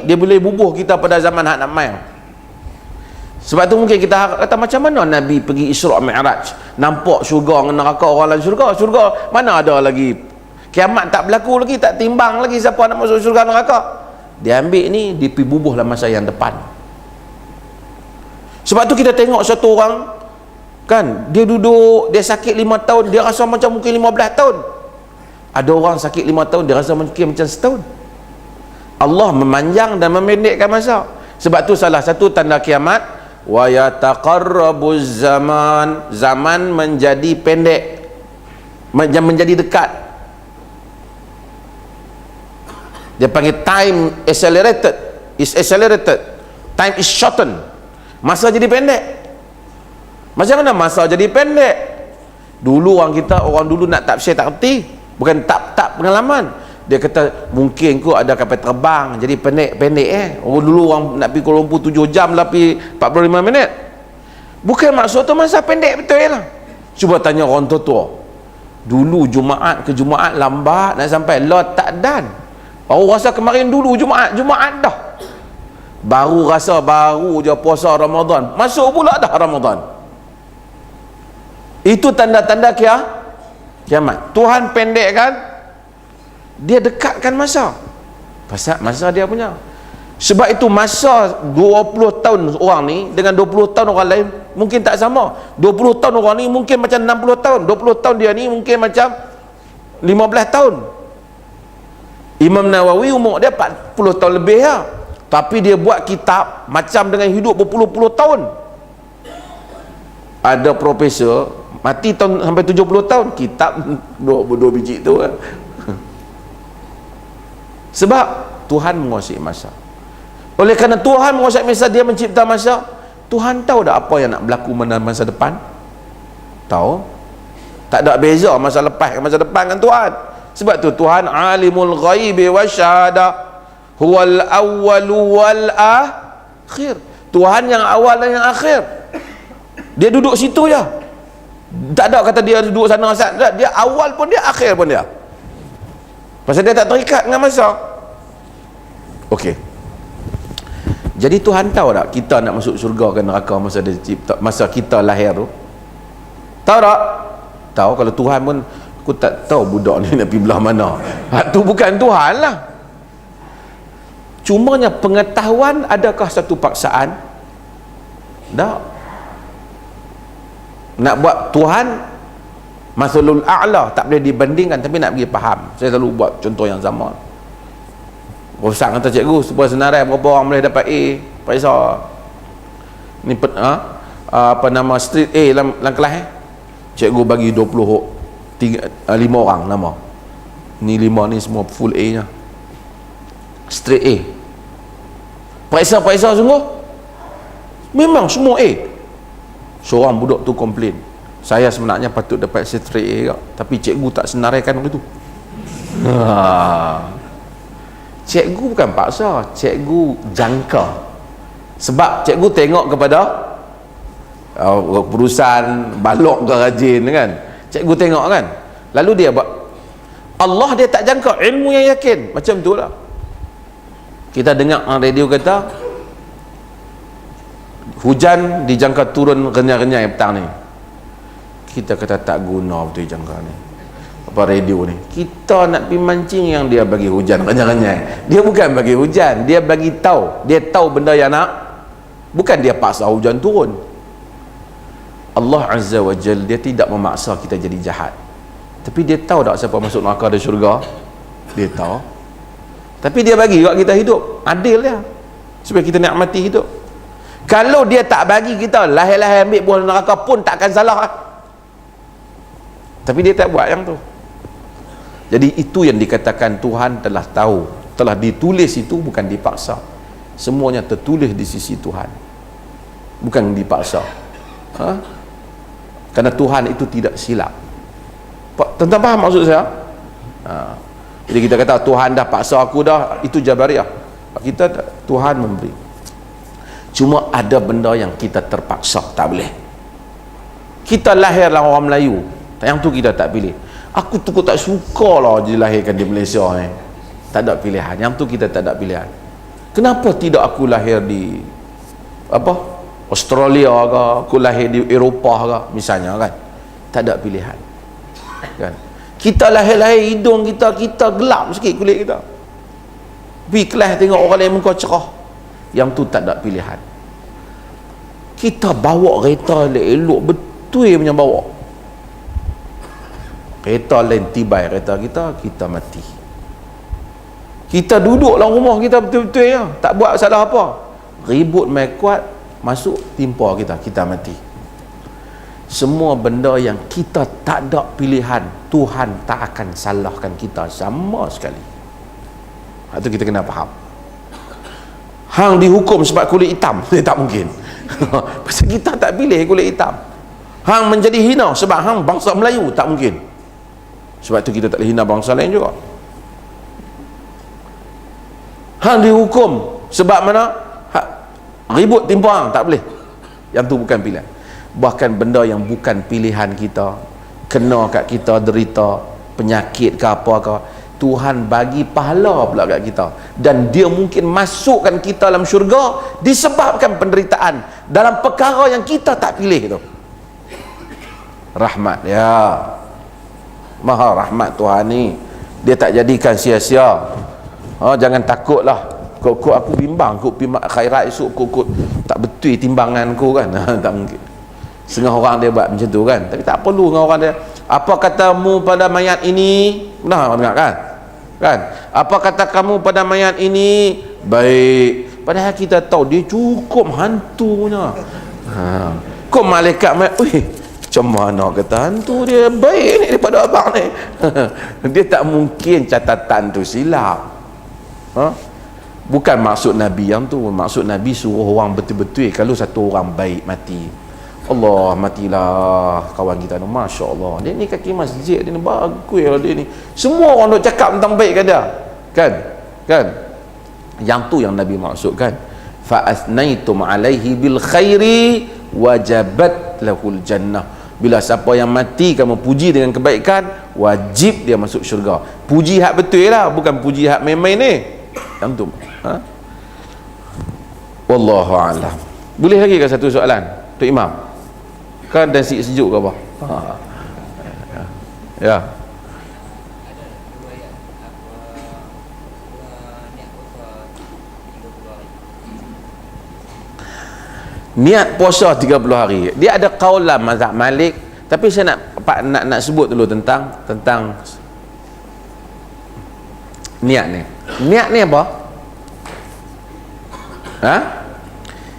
dia boleh bubuh kita pada zaman hak nak main. Sebab tu mungkin kita kata macam mana Nabi pergi Isra' Mi'raj, nampak syurga dengan neraka, orang dalam syurga mana ada lagi, kiamat tak berlaku lagi, tak timbang lagi siapa nak masuk syurga neraka. Dia ambil ni, dia pergi bubuh dalam masa yang depan. Sebab tu kita tengok satu orang, kan, dia duduk, dia sakit 5 tahun, dia rasa macam mungkin 15 tahun. Ada orang sakit 5 tahun, dia rasa mungkin macam setahun. Allah memanjang dan memendekkan masa. Sebab tu salah satu tanda kiamat, wa yataqarrabuz zaman, zaman menjadi pendek, menjadi dekat. Dia panggil time accelerated, time is shortened. Masa jadi pendek. Macam mana masa jadi pendek? Dulu orang dulu nak tafsir tak erti, bukan tak pengalaman. Dia kata mungkin kot ada kapal terbang jadi pendek. Dulu orang nak pergi Kuala Lumpur 7 jam lah pergi 45 minit. Bukan maksud tu masa pendek betul lah. Cuba tanya orang tua. Dulu Jumaat ke Jumaat lambat nak sampai, lah tak dan. Baru rasa kemarin dulu Jumaat dah. Baru je puasa Ramadan, masuk pula dah Ramadan. Itu tanda-tanda kiamat. Tuhan pendekkan, dia dekatkan masa. Pasal masa dia punya. Sebab itu masa 20 tahun orang ni dengan 20 tahun orang lain mungkin tak sama. 20 tahun orang ni mungkin macam 60 tahun. 20 tahun dia ni mungkin macam 15 tahun. Imam Nawawi umur dia 40 tahun lebih lah. Tapi dia buat kitab macam dengan hidup berpuluh-puluh tahun. Ada profesor mati tahun sampai 70 tahun, kitab 2 biji tu. Sebab Tuhan menguasai masa. Oleh kerana Tuhan menguasai masa, dia mencipta masa. Tuhan tahu dah apa yang nak berlaku pada masa depan. Tahu. Tak ada beza masa lepas dengan masa depan dengan Tuhan. Sebab tu Tuhan alimul ghaibi wasyahadah, huwal awwalu wal akhir. Tuhan yang awal dan yang akhir. Dia duduk situ je. Tak ada kata dia duduk sana sana. Dia awal pun dia, akhir pun dia. Pasal dia tak terikat dengan masa. Okey. Jadi Tuhan tahu tak kita nak masuk syurga ke neraka masa dia cipta, masa kita lahir tu? Tahu tak? Tahu. Kalau Tuhan pun aku tak tahu budak ni nak pergi belah mana. Tu bukan Tuhan lah. Cumanya pengetahuan adakah satu paksaan? Tak. Nak buat Tuhan masalul a'la, tak boleh dibandingkan, tapi nak pergi faham. Saya selalu buat contoh yang sama. Rosak kata cikgu, supaya senarai berapa orang boleh dapat A, Pak Isa. Ni apa nama street A dalam kelas cikgu bagi 5 orang nama. Ni 5 ni semua full A nya. Straight A. Pak Isa sungguh memang semua A. Seorang budak tu komplain, saya sebenarnya patut dapat straight A, tapi cikgu tak senaraikan begitu. Cikgu bukan paksa, cikgu jangka. Sebab cikgu tengok kepada perusahaan balok ke rajin kan, cikgu tengok kan, lalu dia buat. Allah dia tak jangka, ilmu yang yakin. Macam tu lah. Kita dengar radio kata hujan dijangka turun renyai-renyai petang ni. Kita kata tak guna betul jangka ni, apa radio ni. Kita nak pergi mancing yang dia bagi hujan renyai-renyai. Dia bukan bagi hujan, dia bagi tahu. Dia tahu benda yang nak, bukan dia paksa hujan turun. Allah Azza wa Jal dia tidak memaksa kita jadi jahat, tapi dia tahu tak siapa masuk neraka dan syurga. Dia tahu, tapi dia bagi kat kita hidup. Adil dia, supaya kita nikmati hidup. Kalau dia tak bagi kita lahir-lahir ambil buah neraka pun takkan salah. Tapi dia tak buat yang tu. Jadi itu yang dikatakan Tuhan telah tahu, telah ditulis, itu bukan dipaksa. Semuanya tertulis di sisi Tuhan, bukan dipaksa. Kerana Tuhan itu tidak silap. Tentang faham maksud saya? Jadi kita kata Tuhan dah paksa aku dah, itu Jabariyah. Kita Tuhan memberi. Cuma ada benda yang kita terpaksa, tak boleh. Kita lahirlah orang Melayu, yang tu kita tak pilih. Aku tu tak suka lah dilahirkan di Malaysia ni. Tak ada pilihan. Yang tu kita tak ada pilihan. Kenapa tidak aku lahir di Australia ke, aku lahir di Eropah ke misalnya kan. Tak ada pilihan kan. Kita lahir-lahir hidung kita gelap sikit kulit kita. Pergi kelas tengok orang lain muka cerah. Yang tu tak ada pilihan. Kita bawa kereta elok betul punya bawa. Kereta lain tibai kereta kita mati. Kita duduk dalam rumah kita betul-betul ya, tak buat salah apa. Ribut mai kuat, masuk timpa kita mati. Semua benda yang kita tak ada pilihan, Tuhan tak akan salahkan kita sama sekali. Itu kita kena faham. Hang dihukum sebab kulit hitam, tak mungkin. Pasal kita tak pilih kulit hitam. Hang menjadi hina sebab hang bangsa Melayu, tak mungkin. Sebab tu kita tak boleh hina bangsa lain juga. Hang dihukum sebab mana? Ribut timpa hang, tak boleh. Yang tu bukan pilihan. Bahkan benda yang bukan pilihan kita, kena kat kita derita penyakit ke apa ke, Tuhan bagi pahala pula kat kita, dan dia mungkin masukkan kita dalam syurga disebabkan penderitaan dalam perkara yang kita tak pilih tu. Rahmat ya, maha rahmat Tuhan ni, dia tak jadikan sia-sia. Jangan takutlah, kok aku bimbang kok khairat esok kok tak betul timbanganku kan. Tak mungkin. Setengah orang dia buat macam tu kan, tapi tak perlu dengan orang dia. Apa katamu pada mayat ini? Pernah dengar kan? Apa kata kamu pada mayat ini? Baik. Padahal kita tahu dia cukup hantunya. Kok malaikat macam mana kata hantu dia baik ni daripada abang ni. Dia tak mungkin catatan tu silap. Bukan maksud Nabi yang tu. Maksud Nabi suruh orang betul-betul. Kalau satu orang baik mati, Allah, matilah kawan kita tu. Masya Allah, dia ni kaki masjid, dia ni bagus lah dia ni. Semua orang duk cakap tentang baik kan dia, kan yang tu yang Nabi maksudkan, fa asnaitum alaihi bil khairi wajabat lahul jannah. Bila siapa yang mati kamu puji dengan kebaikan, wajib dia masuk syurga. Puji hak betul lah, bukan puji hak main-main ni. Yang tu wallahu a'lam. Boleh lagi ke satu soalan Tok Imam? Kan dah sejuk ke apa? Ya. Niat puasa 30 hari. Dia ada kaulan mazhab Malik, tapi saya nak sebut dulu tentang niat ni. Niat ni apa?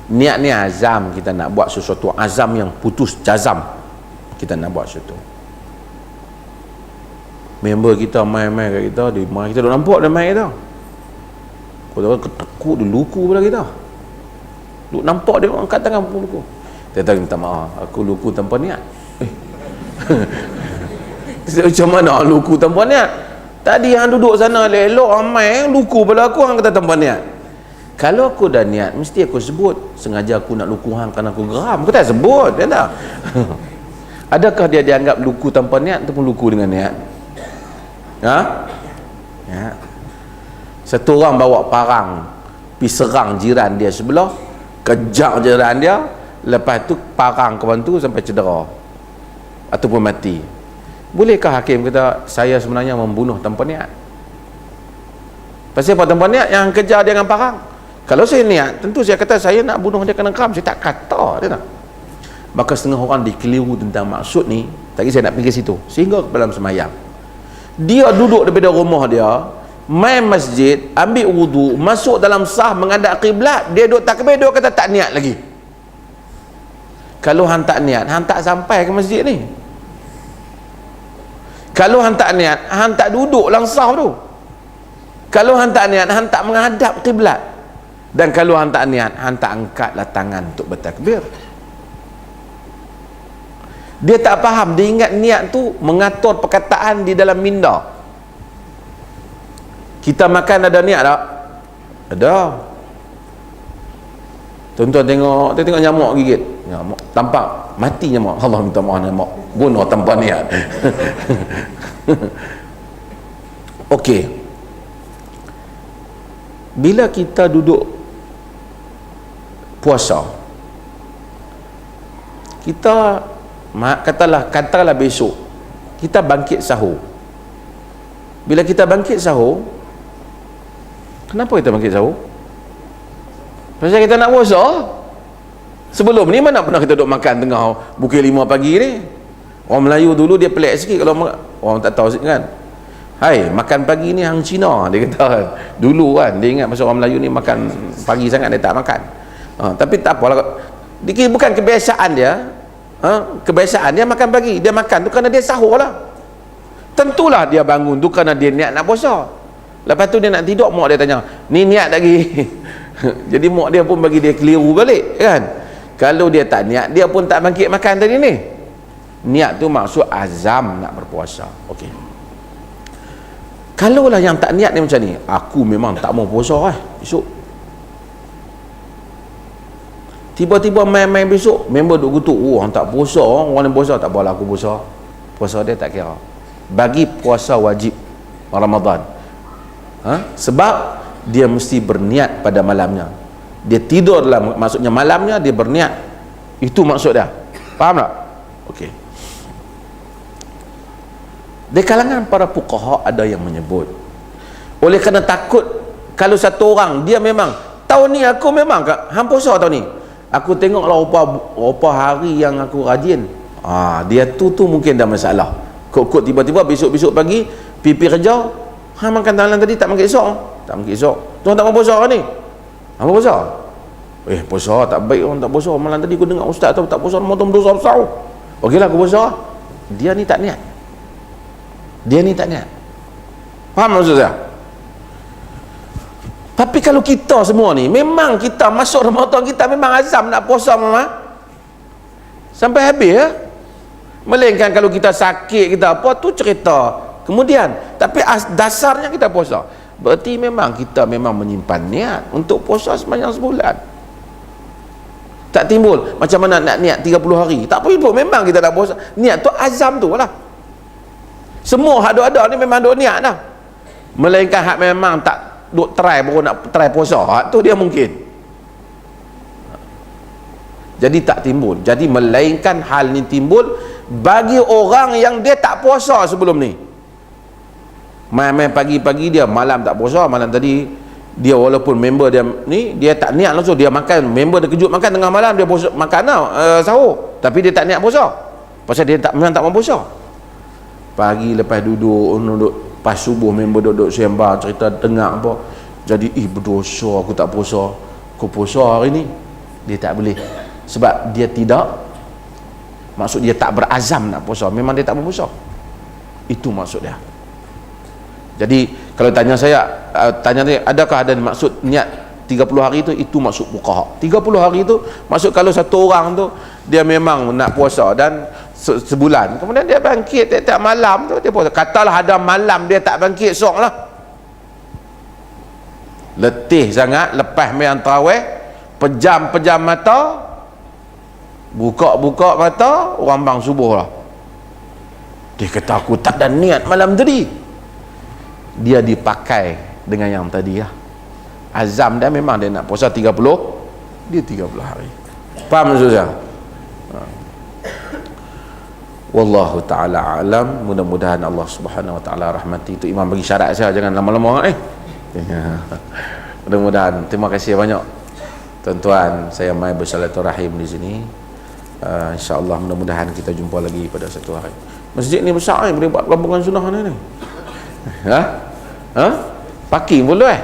Niat ni azam, kita nak buat sesuatu, azam yang putus, jazam. Kita nak buat sesuatu. Member kita main-main kat kita, dia main kita duk nampak dia main kita. Kalau ketekuk dia luku pada kita. Duk nampak dia angkat tangan pun luku. Dia kata minta maaf, aku luku tanpa niat. Macam mana luku tanpa niat? Tadi yang duduk sana elok ramai luku pada aku, hang kata tanpa niat. Kalau aku dah niat, mesti aku sebut. Sengaja aku nak luku hang kerana aku geram. Aku tak sebut, dia tak. Adakah dia dianggap luku tanpa niat ataupun luku dengan niat? Ya. Satu orang bawa parang pergi serang jiran dia sebelah, kejar jiran dia, lepas tu parang kawan tu sampai cedera ataupun mati. Bolehkah hakim kata saya sebenarnya membunuh tanpa niat? Pasal apa tanpa niat? Yang kejar dia dengan parang. Kalau saya niat, tentu saya kata saya nak bunuh dia kena geram. Saya tak kata dia tak. Maka setengah orang dikeliru tentang maksud ni. Tadi saya nak pergi situ, sehingga ke dalam semayang dia duduk daripada rumah dia, main masjid, ambil wudu, masuk dalam sah menghadap kiblat, dia duduk takbir, dia kata tak niat lagi. Kalau hang tak niat, hang tak sampai ke masjid ni. Kalau hang tak niat, hang tak duduk dalam sah tu. Kalau hang tak niat, hang tak menghadap kiblat. Dan kalau hang tak niat, hang tak angkatlah tangan untuk bertakbir. Dia tak faham, dia ingat niat tu mengatur perkataan di dalam minda. Kita makan ada niat tak? Ada. Tuan-tuan tengok nyamuk gigit. Nyamuk tampak mati nyamuk. Allah minta maaf nyamuk. Bunuh tanpa niat. Okey. Bila kita duduk puasa, kita katalah besok kita bangkit sahur. Bila kita bangkit sahur, kenapa kita bangkit sahur? Pasal kita nak puasa. Sebelum ni mana pernah kita duduk makan tengah pukul 5 pagi ni. Orang Melayu dulu dia pelik sikit kalau orang tak tahu kan. Hai, makan pagi ni hang Cina, dia kata. Dulu kan dia ingat pasal orang Melayu ni makan pagi sangat, dia tak makan. Tapi tak apalah. Dia bukan kebiasaan dia. Kebiasaan dia makan pagi. Dia makan tu kerana dia sahur lah. Tentulah dia bangun tu kerana dia niat nak puasa. Lepas tu dia nak tidur, mak dia tanya, ni niat lagi? Jadi mak dia pun bagi dia keliru balik kan. Kalau dia tak niat, dia pun tak bangkit makan tadi ni. Niat tu maksud azam nak berpuasa. Okey. Kalaulah yang tak niat ni macam ni, aku memang tak mau puasa besok. Tiba-tiba main-main besok, member duk kutuk, orang tak puasa, orang yang puasa, tak apalah aku puasa. Puasa dia tak kira. Bagi puasa wajib Ramadan. Sebab dia mesti berniat pada malamnya. Dia tidur dalam, maksudnya malamnya dia berniat. Itu maksud dia. Faham tak? Okey. Di kalangan para fuqaha ada yang menyebut, oleh kerana takut kalau satu orang dia memang tahun ni aku memang hang puasa tahun ni, aku tengoklah apa hari yang aku rajin, dia tu mungkin dah masalah. Kok tiba-tiba besok-besok pagi pipi kerja, hang makan tangan tadi tak makan esok. Tak makan esok. Tuan tak mau puasa ni. Hang mau puasa? Puasa tak baik, orang tak puasa. Malam tadi aku dengar ustaz tu tak puasa, motong dosa besar. Okeylah aku puasa. Dia ni tak niat. Faham maksud saya? Tapi kalau kita semua ni memang kita masuk Ramadan, kita memang azam nak puasa mama. sampai habis ya. Melainkan kalau kita sakit kita apa tu cerita kemudian, tapi dasarnya kita puasa. Berarti memang kita memang menyimpan niat untuk puasa sepanjang sebulan. Tak timbul macam mana nak niat 30 hari, tak apa pun, memang kita nak puasa. Niat tu azam tu lah. Semua hak ada ni memang duk niat dah. Melainkan hak memang tak duk try, baru nak try puasa, hak tu dia mungkin. Jadi tak timbul. Jadi melainkan hal ni timbul bagi orang yang dia tak puasa sebelum ni. Main-main pagi-pagi dia, malam tak puasa. Malam tadi dia walaupun member dia ni, dia tak niat langsung, dia makan, member dia kejut makan tengah malam, dia puasa, makan lah sahur, tapi dia tak niat puasa pasal dia memang tak mahu puasa. Pagi lepas duduk pas subuh, member duduk sembang cerita tengah apa, jadi berdosa aku tak puasa, aku puasa hari ni. Dia tak boleh, sebab dia tidak, maksud dia tak berazam nak puasa, memang dia tak mahu puasa. Itu maksud dia. Jadi kalau tanya saya, tanya dia, adakah ada maksud niat 30 hari itu maksud fuqaha. 30 hari itu maksud kalau satu orang tu dia memang nak puasa dan sebulan, kemudian dia bangkit tiap-tiap malam tu dia puasa. Katalah ada malam dia tak bangkit, sok lah, letih sangat lepas main tarawih, pejam-pejam mata, buka-buka mata, orang bang subuh lah, dia kata aku tak ada niat malam tadi. Dia dipakai dengan yang tadi lah, azam dia memang dia nak puasa 30, dia 30 hari. Faham maksud saya? Wallahu ta'ala alam. Mudah-mudahan Allah subhanahu wa ta'ala rahmati. Itu Imam bagi syarat saya, jangan lama-lama mudah-mudahan. Terima kasih banyak tuan-tuan, saya mai bersilaturahim di sini. InsyaAllah mudah-mudahan kita jumpa lagi pada satu hari. Masjid ni besar boleh buat gabungan sunnah ni. Ha? Parking boleh